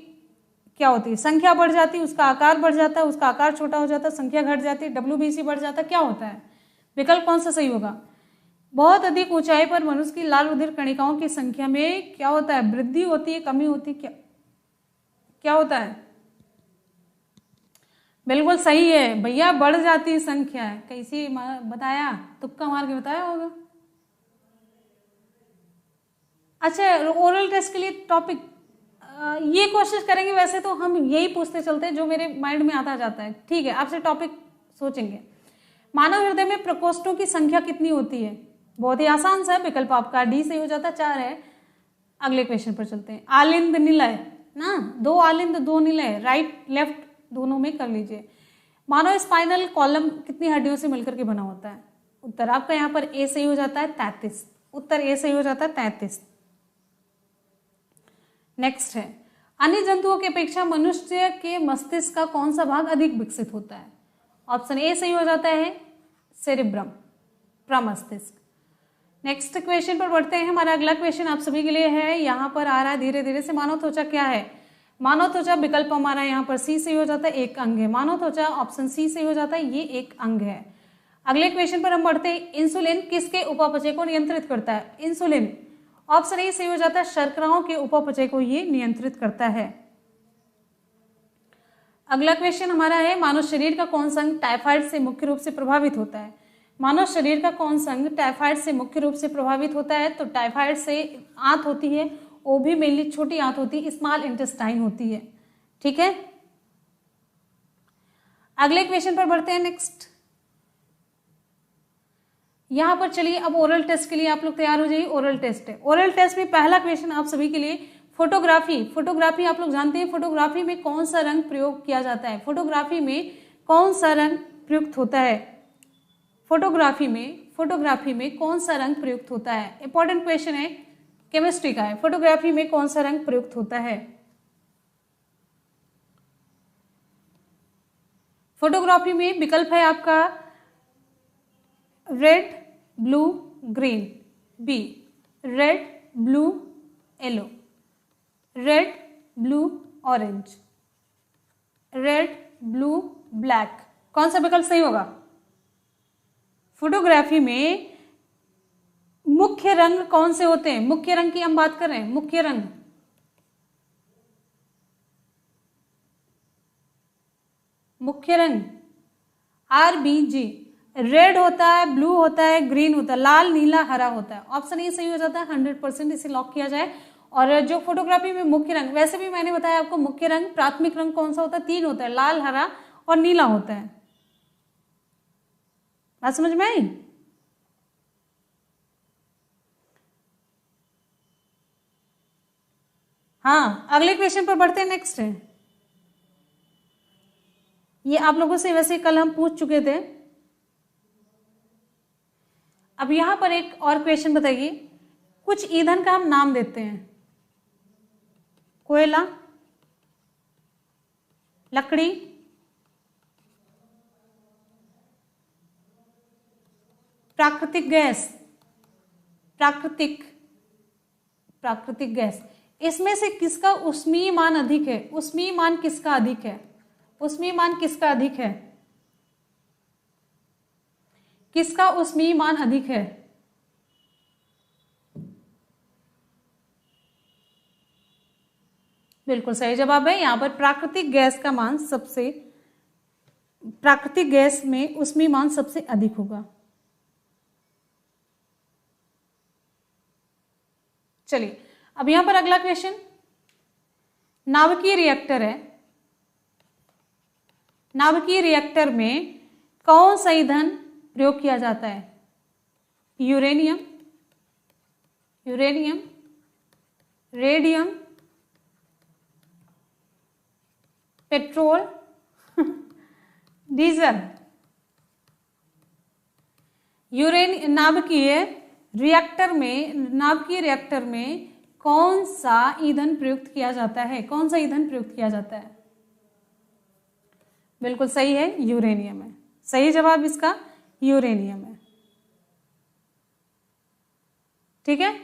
क्या होती है? संख्या बढ़ जाती है, उसका आकार बढ़ जाता है, उसका आकार छोटा हो जाता है, संख्या घट जाती है, WBC बढ़ जाता है, क्या होता है? विकल्प कौन सा सही होगा? बहुत अधिक ऊंचाई पर मनुष्य की लाल रुधिर कणिकाओं की संख्या में क्या होता है? वृद्धि होती है, कमी होती है, क्या होता है? बिल्कुल सही है भैया, बढ़ जाती है संख्या। कैसी बताया? तुक्का मार के बताया होगा। अच्छा, ओरल टेस्ट के लिए टॉपिक ये कोशिश करेंगे, वैसे तो हम यही पूछते चलते हैं जो मेरे माइंड में आता जाता है। ठीक है, आपसे टॉपिक सोचेंगे। मानव हृदय में प्रकोष्ठों की संख्या कितनी होती है? बहुत ही आसान सा विकल्प आपका डी सही हो जाता है, 4 है। अगले क्वेश्चन पर चलते हैं। आलिंद निलय ना, 2 आलिंद 2 निलय, राइट लेफ्ट दोनों में कर लीजिए। मानव स्पाइनल कॉलम कितनी हड्डियों से मिलकर के बना होता है? उत्तर आपका यहाँ पर ए सही हो जाता है, 33। उत्तर ए सही हो जाता है, 33। नेक्स्ट है, अन्य जंतुओं की अपेक्षा मनुष्य के मस्तिष्क का कौन सा भाग अधिक विकसित होता है? ऑप्शन ए सही हो जाता है, सेरिब्रम, प्रमस्तिष्क। नेक्स्ट क्वेश्चन पर बढ़ते हैं। हमारा अगला क्वेश्चन आप सभी के लिए है, यहाँ पर आ रहा है धीरे धीरे से। मानव त्वचा क्या है? मानव त्वचा विकल्प हमारा यहाँ पर सी सही हो जाता है, एक अंग है। मानव त्वचा ऑप्शन सी सही हो जाता है, ये एक अंग है। अगले क्वेश्चन पर हम बढ़ते हैं। इंसुलिन किसके उपापचय को नियंत्रित करता है? इंसुलिन ऑप्शन ए सही हो जाता है, शर्कराओं के उपापचय को ये नियंत्रित करता है। अगला क्वेश्चन हमारा है, मानव शरीर का कौन सा अंग टाइफाइड से मुख्य रूप से प्रभावित होता है? मानव शरीर का कौन सा अंग टाइफाइड से मुख्य रूप से प्रभावित होता है? तो टाइफाइड से आंत होती है, वो भी मेनली छोटी आंत होती है, स्मॉल इंटेस्टाइन होती है। ठीक है, अगले क्वेश्चन पर बढ़ते हैं। नेक्स्ट यहां पर चलिए, अब ओरल टेस्ट के लिए आप लोग तैयार हो जाइए। ओरल टेस्ट है। ओरल टेस्ट में पहला क्वेश्चन आप सभी के लिए, फोटोग्राफी। फोटोग्राफी आप लोग जानते हैं, फोटोग्राफी में कौन सा रंग प्रयोग किया जाता है? फोटोग्राफी में कौन सा रंग प्रयुक्त होता है? फोटोग्राफी में कौन सा रंग प्रयुक्त होता है? इंपॉर्टेंट क्वेश्चन है, केमिस्ट्री का है। फोटोग्राफी में कौन सा रंग प्रयुक्त होता है? फोटोग्राफी में विकल्प है आपका red, blue, green, B red, blue, yellow, red, blue, orange, red, blue, black. कौन सा विकल्प सही होगा? फोटोग्राफी में मुख्य रंग कौन से होते हैं? मुख्य रंग की हम बात कर रहे हैं, मुख्य रंग। मुख्य रंग RBG, रेड होता है, ब्लू होता है, ग्रीन होता है, लाल, नीला, हरा होता है। ऑप्शन ए सही हो जाता है, 100%। इसे लॉक किया जाए। और जो फोटोग्राफी में मुख्य रंग, वैसे भी मैंने बताया आपको, मुख्य रंग प्राथमिक रंग कौन सा होता है? 3 होता है, लाल, हरा और नीला होता है। बात समझ में आई? हाँ, अगले क्वेश्चन पर बढ़ते हैं। नेक्स्ट है, ये आप लोगों से वैसे कल हम पूछ चुके थे। अब यहां पर एक और क्वेश्चन बताइए, कुछ ईंधन का हम नाम देते हैं। कोयला, लकड़ी, प्राकृतिक गैस, प्राकृतिक गैस। इसमें से किसका ऊष्मीय मान अधिक है? ऊष्मीय मान किसका अधिक है? ऊष्मीय मान किसका अधिक है? किसका ऊष्मीय मान अधिक है? बिल्कुल सही जवाब है। यहाँ पर प्राकृतिक गैस का मान सबसे, प्राकृतिक गैस में उसमें मान सबसे अधिक होगा। चलिए अब यहां पर अगला क्वेश्चन, नाभिकीय रिएक्टर है। नाभिकीय रिएक्टर में कौन सा ईंधन प्रयोग किया जाता है? Uranium, uranium, radium, petrol, diesel. नाभिकीय रिएक्टर में कौन सा ईंधन प्रयुक्त किया जाता है? कौन सा ईंधन प्रयुक्त किया जाता है? बिल्कुल सही है, यूरेनियम है। सही जवाब इसका यूरेनियम है। ठीक है,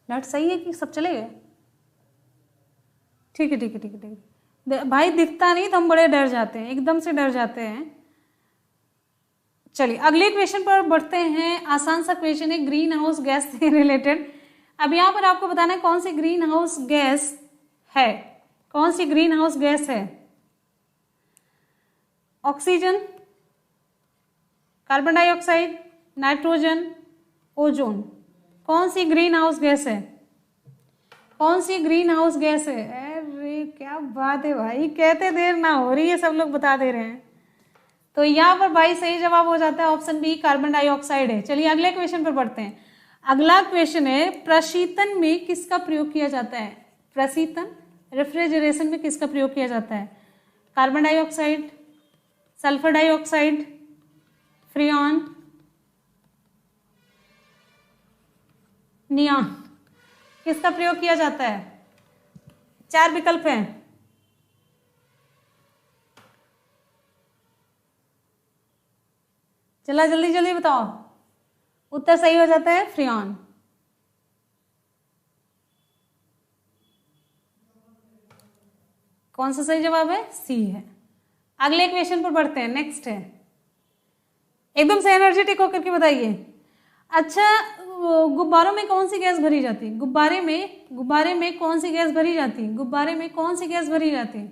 नेट सही है कि सब चले गए? ठीक है ठीक है ठीक है ठीक है भाई, दिखता नहीं तो हम बड़े डर जाते हैं, एकदम से डर जाते हैं। चलिए अगले क्वेश्चन पर बढ़ते हैं। आसान सा क्वेश्चन है ग्रीन हाउस गैस से रिलेटेड। अब यहां पर आपको बताना है कौन सी ग्रीन हाउस गैस है। कौन सी ग्रीन हाउस गैस है? Oxygen, carbon dioxide, nitrogen, ozone. कौन सी ग्रीन हाउस गैस है? कौन सी ग्रीन हाउस गैस है? अरे क्या बात है भाई, कहते देर ना हो रही है, सब लोग बता दे रहे हैं। तो यहाँ पर भाई सही जवाब हो जाता है ऑप्शन बी, कार्बन डाइऑक्साइड है। चलिए अगले क्वेश्चन पर बढ़ते हैं। अगला क्वेश्चन है प्रशीतन में किसका प्रयोग किया जाता है? प्रशीतन, रेफ्रिजरेशन में किसका प्रयोग किया जाता है? Carbon dioxide, sulphur dioxide, freon, neon. किसका प्रयोग किया जाता है? 4 विकल्प हैं। चला जल्दी जल्दी बताओ। उत्तर सही हो जाता है फ्रियॉन। कौन सा सही जवाब है? सी है। अगले क्वेश्चन पर बढ़ते हैं। नेक्स्ट है, एकदम से एनर्जेटिक होकर के बताइए। अच्छा, गुब्बारों में कौन सी गैस भरी जाती है? गुब्बारे में कौन सी गैस भरी जाती है? गुब्बारे में कौन सी गैस भरी जाती है?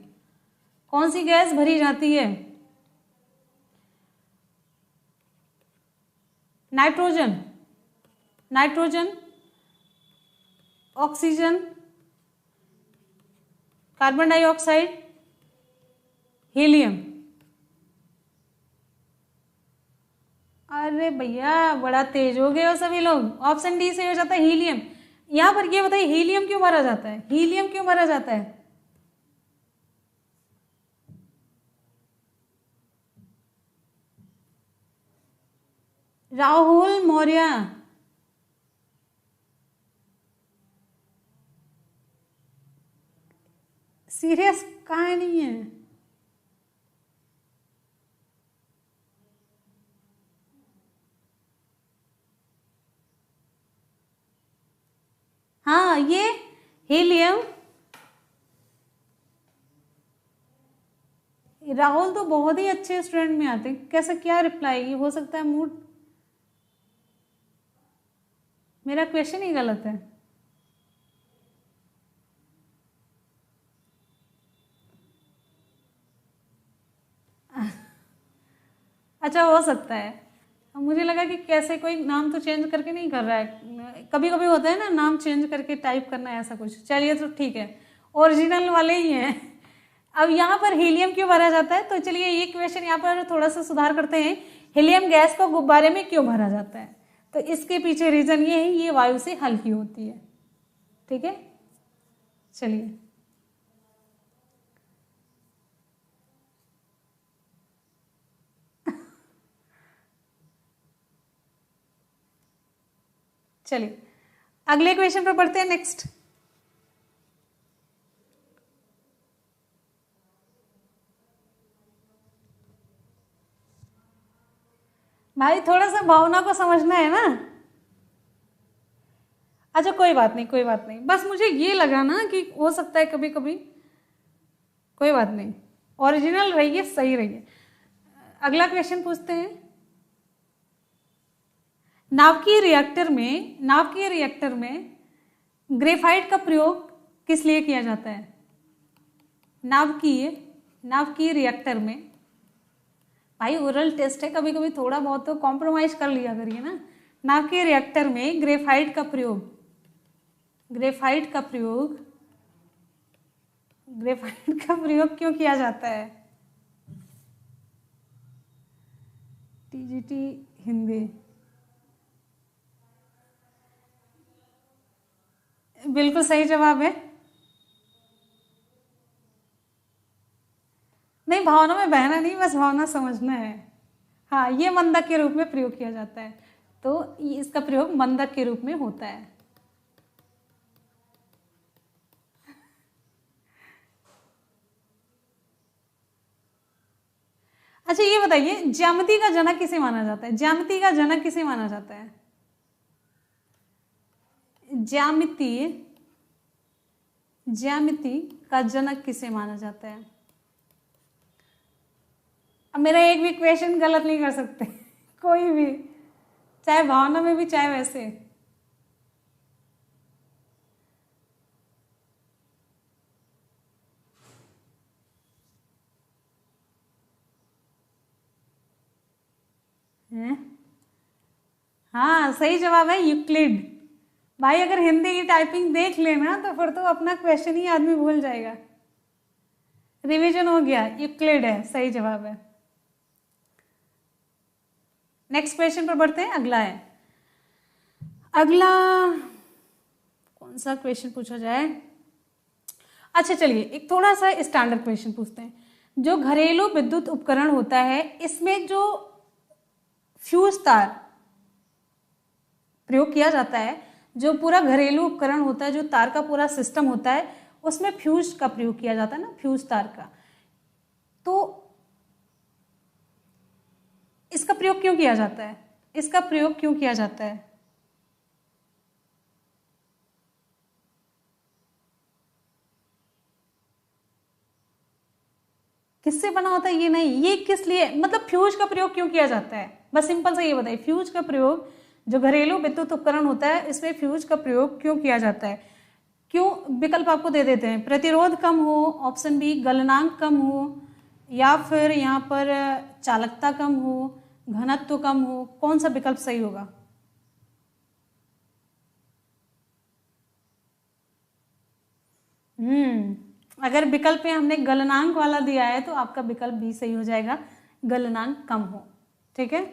कौन सी गैस भरी जाती है? Nitrogen, nitrogen, oxygen, carbon dioxide, helium. अरे भैया बड़ा तेज हो गए हो सभी लोग। ऑप्शन डी से हो जाता है हीलियम। यहां पर ये बताइए हीलियम क्यों भरा जाता है? हीलियम क्यों भरा जाता है? राहुल मौर्य, सीरियस कहाँ नहीं है? हाँ, ये हीलियम। राहुल तो बहुत ही अच्छे स्टूडेंट में आते, कैसा क्या रिप्लाई? ये हो सकता है मूड, मेरा क्वेश्चन ही गलत है। अच्छा हो सकता है, मुझे लगा कि कैसे कोई नाम तो चेंज करके नहीं कर रहा है। कभी कभी होता है ना नाम चेंज करके टाइप करना है, ऐसा कुछ। चलिए तो ठीक है, ओरिजिनल वाले ही हैं। अब यहाँ पर हीलियम क्यों भरा जाता है? तो चलिए ये क्वेश्चन यहाँ पर थोड़ा सा सुधार करते हैं। हीलियम गैस को गुब्बारे में क्यों भरा जाता है? तो इसके पीछे रीजन ये है, ये वायु से हल्की होती है। ठीक है, चलिए चलिए अगले क्वेश्चन पर पढ़ते हैं। नेक्स्ट, भाई थोड़ा सा भावना को समझना है ना। अच्छा कोई बात नहीं, कोई बात नहीं, बस मुझे ये लगा ना कि हो सकता है कभी कभी, कोई बात नहीं, ओरिजिनल रहिए, सही रहिए। अगला क्वेश्चन पूछते हैं। नाभिकीय रिएक्टर में ग्रेफाइट का प्रयोग किस लिए किया जाता है? नाभिकीय रिएक्टर में, भाई ओरल टेस्ट है, कभी कभी थोड़ा बहुत तो कॉम्प्रोमाइज कर लिया करिए ना। नाभिकीय रिएक्टर में ग्रेफाइट का प्रयोग क्यों किया जाता है? टीजीटी हिंदी, बिल्कुल सही जवाब है। नहीं, भावना में बहना नहीं, बस भावना समझना है। हाँ, ये मंदक के रूप में प्रयोग किया जाता है, तो इसका प्रयोग मंदक के रूप में होता है। अच्छा ये बताइए, ज्यामिति का जनक किसे माना जाता है? ज्यामिति का जनक किसे माना जाता है? ज्यामिति का जनक किसे माना जाता है? अब मेरा एक भी क्वेश्चन गलत नहीं कर सकते कोई भी, चाहे भावना में भी चाहे वैसे। हैं? हाँ सही जवाब है यूक्लिड। भाई अगर हिंदी की टाइपिंग देख लेना तो फिर तो अपना क्वेश्चन ही आदमी भूल जाएगा। रिवीजन हो गया, यूक्लिड है सही जवाब है। नेक्स्ट क्वेश्चन पर बढ़ते हैं। अगला कौन सा क्वेश्चन पूछा जाए? अच्छा चलिए, एक थोड़ा सा स्टैंडर्ड क्वेश्चन पूछते हैं। जो घरेलू विद्युत उपकरण होता है, इसमें जो फ्यूज तार प्रयोग किया जाता है, जो पूरा घरेलू उपकरण होता है, जो तार का पूरा सिस्टम होता है, उसमें फ्यूज का प्रयोग किया जाता है ना, फ्यूज तार का। तो इसका प्रयोग क्यों किया जाता है? किससे बना होता है ये नहीं, ये किस लिए, मतलब फ्यूज का प्रयोग क्यों किया जाता है? बस सिंपल से ये बताइए, फ्यूज का प्रयोग, जो घरेलू विद्युत उपकरण होता है, इसमें फ्यूज का प्रयोग क्यों किया जाता है? क्यों? विकल्प आपको दे देते हैं। प्रतिरोध कम हो, ऑप्शन बी गलनांक कम हो, या फिर यहाँ पर चालकता कम हो, घनत्व कम हो, कौन सा विकल्प सही होगा? अगर विकल्प में हमने गलनांक वाला दिया है तो आपका विकल्प बी सही हो जाएगा, गलनांक कम हो। ठीक है,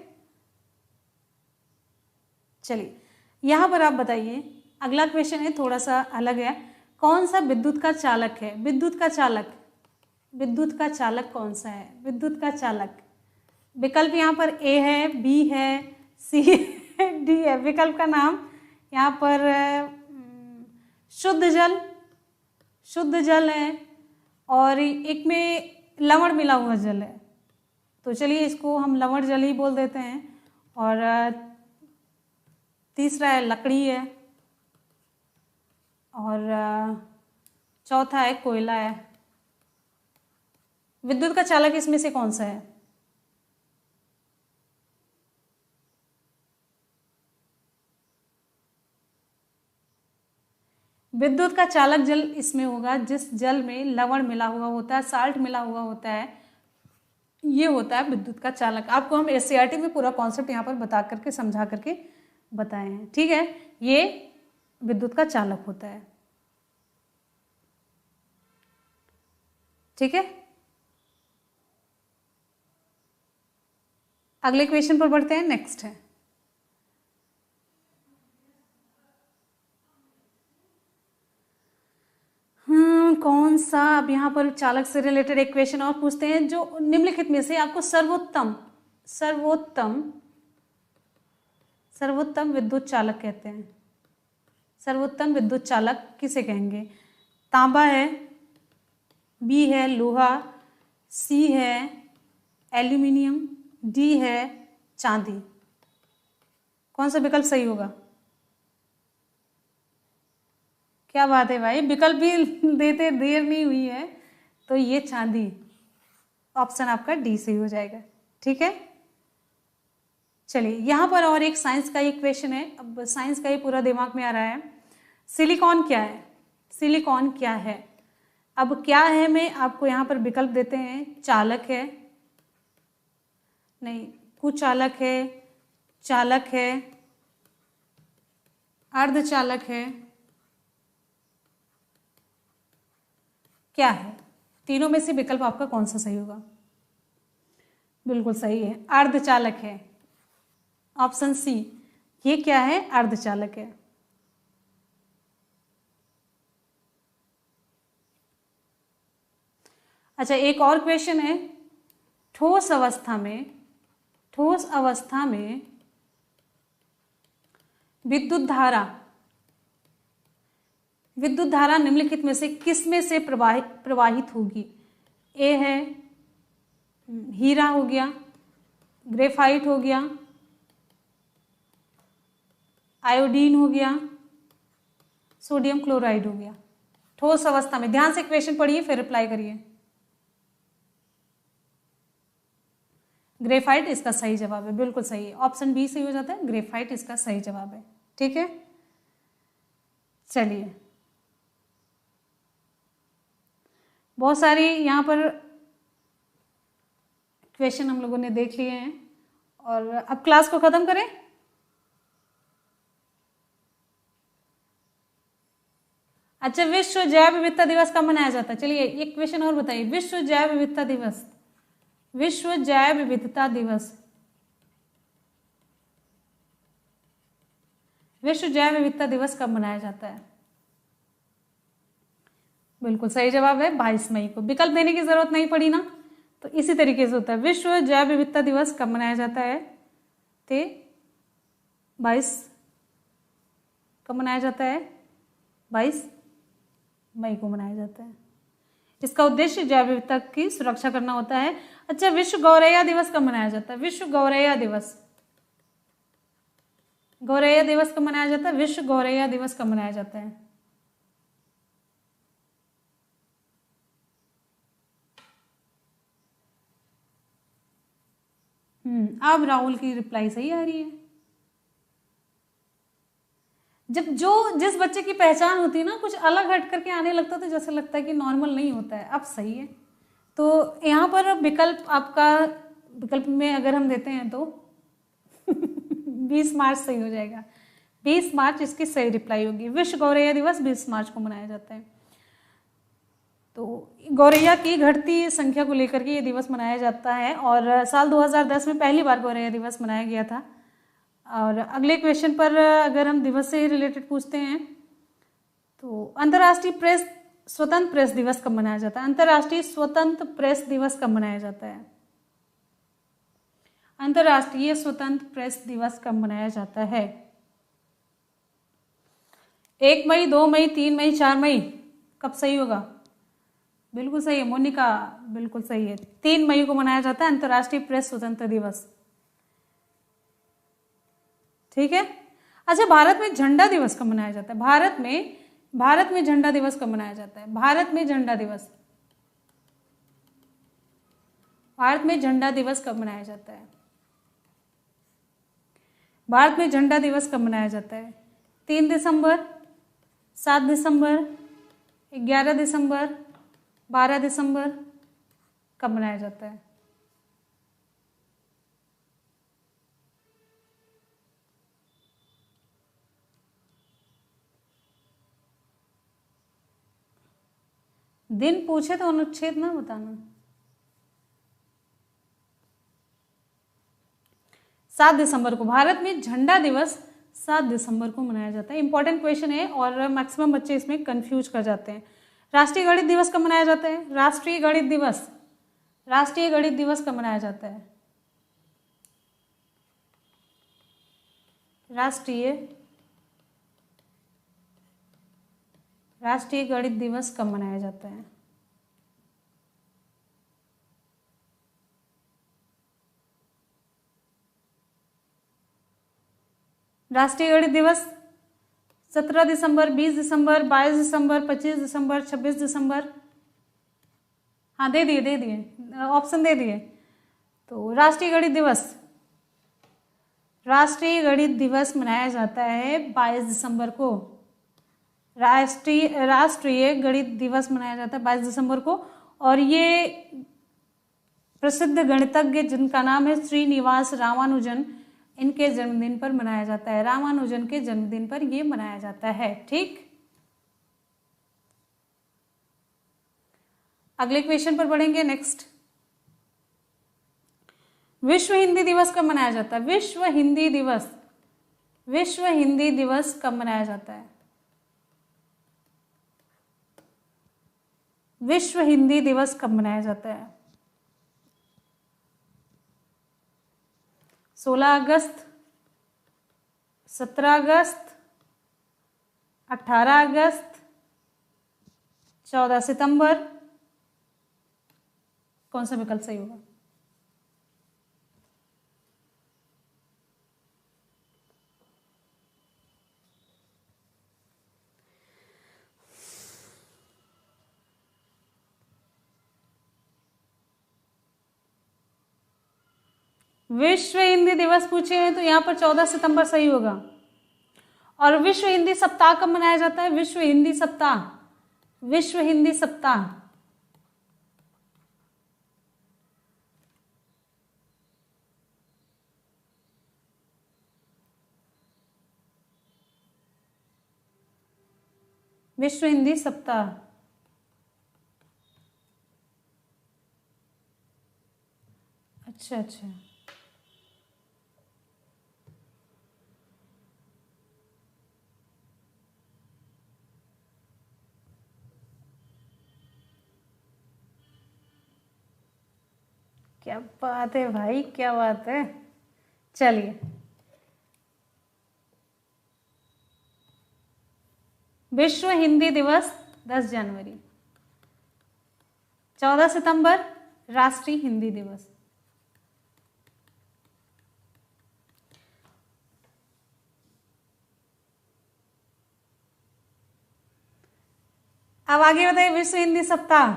चलिए यहां पर आप बताइए, अगला क्वेश्चन है थोड़ा सा अलग है। कौन सा विद्युत का चालक है? विद्युत का चालक कौन सा है? विद्युत का चालक, विकल्प यहाँ पर ए है, बी है, सी है, डी है। विकल्प का नाम यहाँ पर शुद्ध जल है, और एक में लवण मिला हुआ जल है। तो चलिए इसको हम लवण जल ही बोल देते हैं। और तीसरा है लकड़ी है, और चौथा है कोयला है। विद्युत का चालक इसमें से कौन सा है? विद्युत का चालक जल इसमें होगा जिस जल में लवण मिला हुआ होता है, साल्ट मिला हुआ होता है, ये होता है विद्युत का चालक। आपको हम एससीईआरटी में पूरा कॉन्सेप्ट यहाँ पर बता करके समझा करके बताए हैं। ठीक है, ये विद्युत का चालक होता है। ठीक है, अगले क्वेश्चन पर बढ़ते हैं। नेक्स्ट है, कौन सा, अब यहाँ पर चालक से रिलेटेड एक क्वेश्चन और पूछते हैं। जो निम्नलिखित में से आपको सर्वोत्तम विद्युत चालक कहते हैं, सर्वोत्तम विद्युत चालक किसे कहेंगे? तांबा है, बी है लोहा, सी है एल्यूमिनियम, डी है चांदी। कौन सा विकल्प सही होगा? क्या बात है भाई, विकल्प भी देते देर नहीं हुई है। तो ये चांदी, ऑप्शन आपका डी सही हो जाएगा। ठीक है, चलिए यहाँ पर और एक साइंस का एक क्वेश्चन है। अब साइंस का ही पूरा दिमाग में आ रहा है। सिलिकॉन क्या है? सिलिकॉन क्या है? अब क्या है में आपको यहाँ पर विकल्प देते हैं। चालक है, नहीं, कुचालक है, चालक है, अर्धचालक है, क्या है? तीनों में से विकल्प आपका कौन सा सही होगा? बिल्कुल सही है, अर्धचालक है, ऑप्शन सी। ये क्या है? अर्धचालक है। अच्छा, एक और क्वेश्चन है। ठोस अवस्था में, ठोस अवस्था में विद्युत धारा निम्नलिखित में से किस में से प्रवाहित होगी? ए है हीरा हो गया, ग्रेफाइट हो गया, आयोडीन हो गया, सोडियम क्लोराइड हो गया। ठोस अवस्था में, ध्यान से क्वेश्चन पढ़िए फिर रिप्लाई करिए। ग्रेफाइट इसका सही जवाब है, बिल्कुल सही है, ऑप्शन बी सही हो जाता है, ग्रेफाइट इसका सही जवाब है। ठीक है, चलिए बहुत सारी यहाँ पर क्वेश्चन हम लोगों ने देख लिए हैं और अब क्लास को खत्म करें। अच्छा, विश्व जैव विविधता दिवस कब मनाया जाता है? चलिए एक क्वेश्चन और बताइए, विश्व जैव विविधता दिवस, विश्व जैव विविधता दिवस, विश्व जैव विविधता दिवस कब मनाया जाता है? बिल्कुल सही जवाब है 22 मई को। विकल्प देने की जरूरत नहीं पड़ी ना, तो इसी तरीके से होता है। विश्व जैव विविधता दिवस कब मनाया जाता है? ते 22 कब मनाया जाता है? 22 मई को मनाया जाता है। इसका उद्देश्य जैव विविधता की सुरक्षा करना होता है। अच्छा, विश्व गौरैया दिवस कब मनाया जाता है? विश्व गौरैया दिवस, गौरैया दिवस कब मनाया जाता है? विश्व गौरैया दिवस कब मनाया जाता है? अब राहुल की रिप्लाई सही आ रही है। जब जो जिस बच्चे की पहचान होती है ना, कुछ अलग हट करके आने लगता है तो जैसे लगता है कि नॉर्मल नहीं होता है। अब सही है। तो यहाँ पर विकल्प आपका, विकल्प में अगर हम देते हैं तो 20 मार्च सही हो जाएगा। 20 मार्च इसकी सही रिप्लाई होगी। विश्व गौरैया दिवस 20 मार्च को मनाया जाता है। तो गौरैया की घटती संख्या को लेकर के ये दिवस मनाया जाता है और साल 2010 में पहली बार गौरैया दिवस मनाया गया था। और अगले क्वेश्चन पर अगर हम दिवस से रिलेटेड पूछते हैं तो अंतर्राष्ट्रीय प्रेस स्वतंत्र प्रेस दिवस कब मनाया जाता है? अंतर्राष्ट्रीय स्वतंत्र प्रेस दिवस कब मनाया जाता है? अंतर्राष्ट्रीय स्वतंत्र प्रेस दिवस कब मनाया जाता है? 1 मई, 2 मई, 3 मई, 4 मई, कब सही होगा? बिल्कुल सही है मोनिका, बिल्कुल सही है। 3 मई को मनाया जाता है अंतर्राष्ट्रीय प्रेस स्वतंत्रता दिवस। ठीक है। अच्छा, भारत में झंडा दिवस कब मनाया जाता है? भारत में झंडा दिवस कब मनाया जाता है? भारत में झंडा दिवस, भारत में झंडा दिवस कब मनाया जाता है? भारत में झंडा दिवस कब मनाया जाता है? 3 दिसंबर, 7 दिसंबर, 11 दिसंबर, 12 दिसंबर, कब मनाया जाता है? दिन पूछे तो अनुच्छेद ना बताना। 7 दिसंबर को भारत में झंडा दिवस 7 दिसंबर को मनाया जाता है। इंपॉर्टेंट क्वेश्चन है और मैक्सिमम बच्चे इसमें कंफ्यूज कर जाते हैं। राष्ट्रीय गणित दिवस कब मनाया जाता है? राष्ट्रीय गणित दिवस, राष्ट्रीय गणित दिवस कब मनाया जाता है? राष्ट्रीय गणित दिवस कब मनाया जाता है? राष्ट्रीय गणित दिवस 17 दिसंबर, 20 दिसंबर, 22 दिसंबर, 25 दिसंबर, 26 दिसंबर। हाँ दे दिए ऑप्शन दे दिए। तो राष्ट्रीय गणित दिवस, राष्ट्रीय गणित दिवस मनाया जाता है 22 दिसंबर को। राष्ट्रीय गणित दिवस मनाया जाता है 22 दिसंबर को। और ये प्रसिद्ध गणितज्ञ जिनका नाम है श्रीनिवास रामानुजन, इनके जन्मदिन पर मनाया जाता है। रामानुजन के जन्मदिन पर यह मनाया जाता है। ठीक, अगले क्वेश्चन पर पढ़ेंगे। नेक्स्ट, विश्व हिंदी दिवस कब मनाया जाता है? विश्व हिंदी दिवस, विश्व हिंदी दिवस कब मनाया जाता है? विश्व हिंदी दिवस कब मनाया जाता है? 16 अगस्त, 17 अगस्त, 18 अगस्त, 14 सितंबर, कौन सा विकल्प सही होगा? विश्व हिंदी दिवस पूछे हैं तो यहाँ पर 14 सितंबर सही होगा। और विश्व हिंदी सप्ताह कब मनाया जाता है? विश्व हिंदी सप्ताह, विश्व हिंदी सप्ताह विश्व हिंदी सप्ताह अच्छा अच्छा, क्या बात है भाई, क्या बात है। चलिए, विश्व हिंदी दिवस 10 जनवरी, 14 सितंबर राष्ट्रीय हिंदी दिवस। अब आगे बताइए, विश्व हिंदी सप्ताह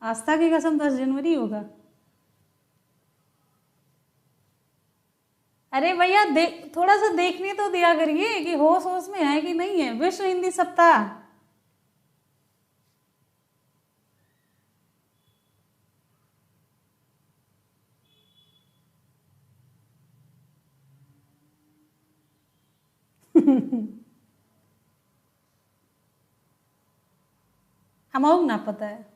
आस्था की कसम 10 जनवरी होगा। अरे भैया थोड़ा सा देखने तो दिया करिए कि होश होश में है कि नहीं है। विश्व हिंदी सप्ताह हमाऊ ना पता है।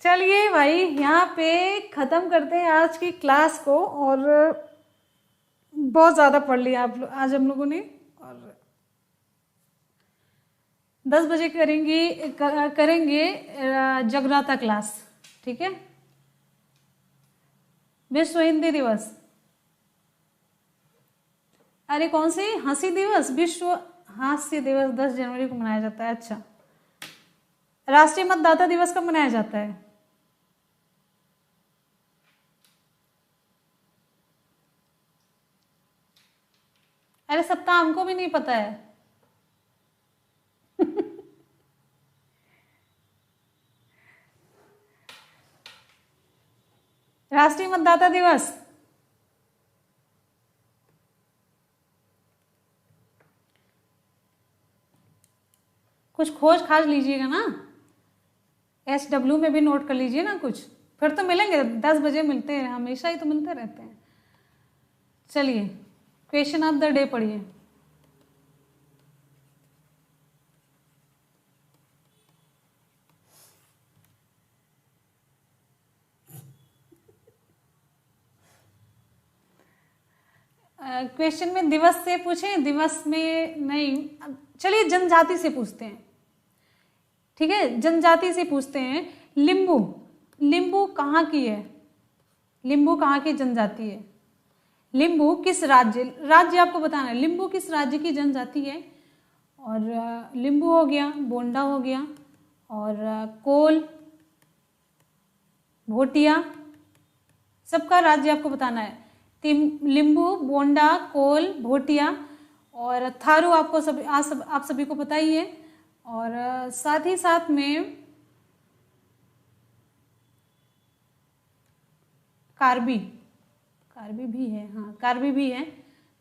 चलिए भाई, यहाँ पे ख़त्म करते हैं आज की क्लास को। और बहुत ज़्यादा पढ़ लिया आप लोग आज हम लोगों ने। और 10 बजे करेंगे जगराता क्लास, ठीक है। विश्व हिंदी दिवस, अरे कौन सी हंसी दिवस? विश्व हास्य दिवस 10 जनवरी को मनाया जाता है। अच्छा, राष्ट्रीय मतदाता दिवस कब मनाया जाता है? अरे सप्ताह हमको भी नहीं पता है। राष्ट्रीय मतदाता दिवस कुछ खोज खाज लीजिएगा ना, SW में भी नोट कर लीजिए ना कुछ, फिर तो मिलेंगे। 10 बजे मिलते हैं, हमेशा ही तो मिलते रहते हैं। चलिए, क्वेश्चन ऑफ द डे पढ़िए। क्वेश्चन में दिवस से पूछें, दिवस में नहीं। चलिए जनजाति से पूछते हैं, ठीक है। जनजाति से पूछते हैं। लिंबू, लिंबू कहाँ की है? लिंबू कहाँ की जनजाति है? लिंबू किस राज्य आपको बताना है। लिंबू किस राज्य की जनजाति है और लींबू हो गया, बोंडा हो गया, और कोल, भोटिया, सबका राज्य आपको बताना है। लींबू, बोंडा, कोल, भोटिया और थारू आपको आप सभी को पता ही है। और साथ ही साथ में कार्बी भी है, हाँ कार्बी भी है।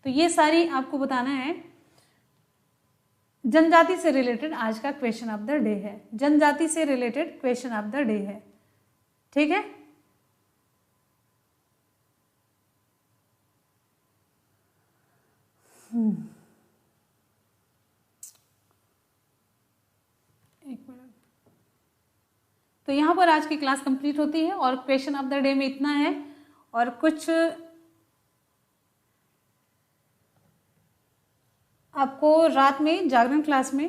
तो ये सारी आपको बताना है। जनजाति से रिलेटेड आज का क्वेश्चन ऑफ द डे है, जनजाति से related question of the day है, ठीक है। एक मिनट। तो यहाँ पर आज की क्लास कंप्लीट होती है और क्वेश्चन ऑफ द डे में इतना है। और कुछ आपको रात में जागरण क्लास में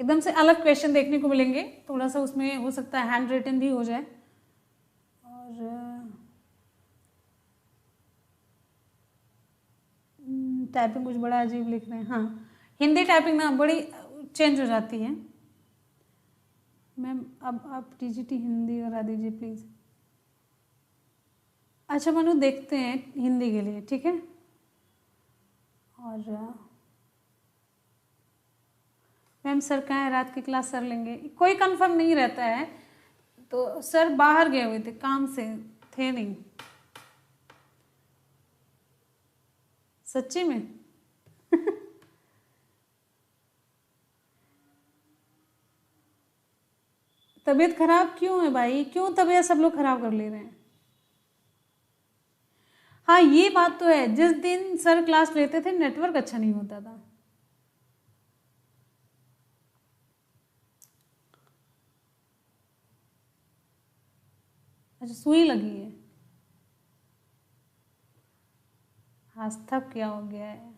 एकदम से अलग क्वेश्चन देखने को मिलेंगे। थोड़ा सा उसमें हो सकता है हैंड रिटन भी हो जाए। और टाइपिंग कुछ बड़ा अजीब लिख रहे हैं। हाँ, हिंदी टाइपिंग ना बड़ी चेंज हो जाती है। मैम अब आप टीजीटी हिंदी करा दीजिए प्लीज़। अच्छा मनु, देखते हैं हिंदी के लिए, ठीक है। और मैम सर कहाँ है, रात की क्लास सर लेंगे, कोई कंफर्म नहीं रहता है। तो सर बाहर गए हुए थे, काम से थे नहीं, सच्ची में। तबीयत खराब क्यों है भाई, क्यों तबीयत सब लोग खराब कर ले रहे हैं। हाँ ये बात तो है, जिस दिन सर क्लास लेते थे नेटवर्क अच्छा नहीं होता था। अच्छा सुई लगी है, हस्तक क्या हो गया है।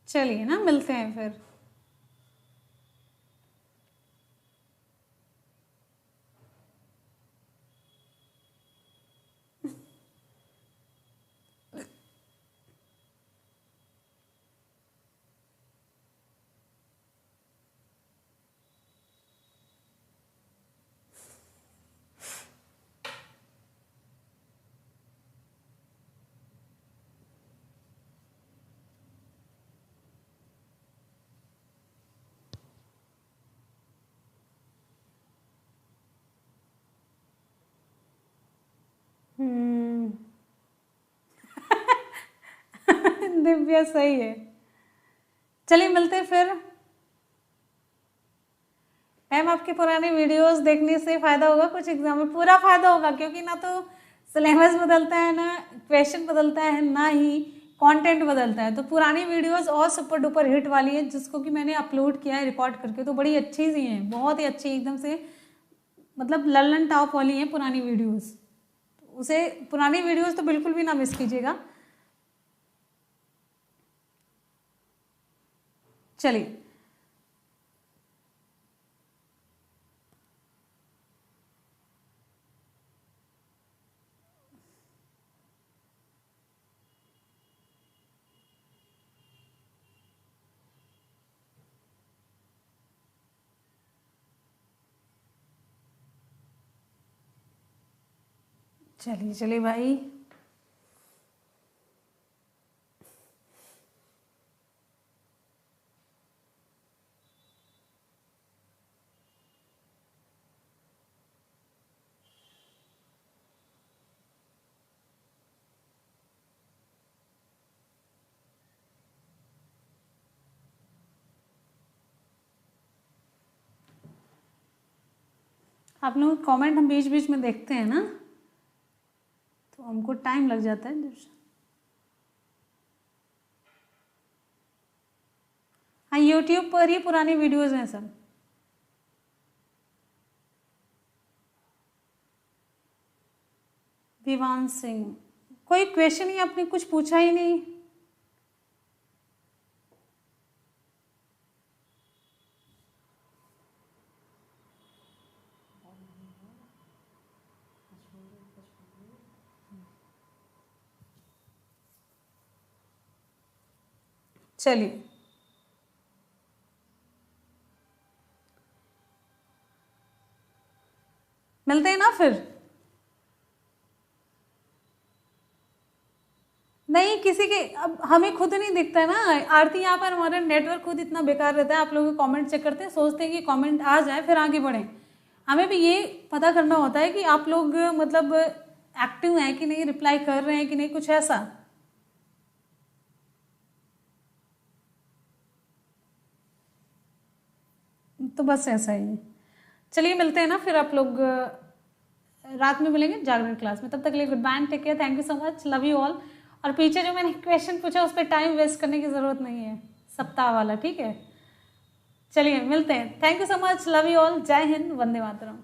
चलिए ना, मिलते हैं फिर। दिव्या सही है। चलिए मिलते हैं फिर। मैम आपके पुराने वीडियोस देखने से फायदा होगा, कुछ एग्जाम में पूरा फायदा होगा, क्योंकि ना तो सिलेबस बदलता है, ना क्वेश्चन बदलता है, ना ही कंटेंट बदलता है। तो पुरानी वीडियोस और सुपर डुपर हिट वाली है, जिसको कि मैंने अपलोड किया है रिकॉर्ड करके, तो बड़ी अच्छी सी हैं, बहुत ही अच्छी, एकदम से मतलब लल्लन टॉप वाली हैं पुरानी वीडियोस। उसे पुरानी वीडियोस तो बिल्कुल भी ना मिस कीजिएगा। चलिए चलिए चलिए भाई। आप लोग कमेंट हम बीच बीच में देखते हैं ना, तो हमको टाइम लग जाता है। हाँ यूट्यूब पर ही पुरानी वीडियोस हैं सब। दीवान सिंह, कोई क्वेश्चन ही आपने कुछ पूछा ही नहीं। चलिए, मिलते हैं ना फिर। नहीं, किसी के, अब हमें खुद नहीं दिखता है ना आरती, यहाँ पर हमारा नेटवर्क खुद इतना बेकार रहता है, आप लोग कमेंट चेक करते हैं, सोचते हैं कि कमेंट आ जाए फिर आगे बढ़ें। हमें भी ये पता करना होता है कि आप लोग मतलब एक्टिव हैं कि नहीं, रिप्लाई कर रहे हैं कि नहीं, कुछ ऐसा। तो बस ऐसा ही है। चलिए मिलते हैं ना फिर, आप लोग रात में मिलेंगे जागरण क्लास में। तब तक के लिए goodbye, take care, thank you so much, love you all. और पीछे जो मैंने क्वेश्चन पूछा उस पर टाइम वेस्ट करने की ज़रूरत नहीं है, सप्ताह वाला, ठीक है। चलिए मिलते हैं, thank you so much, love you all, जय हिंद, वंदे मातरम।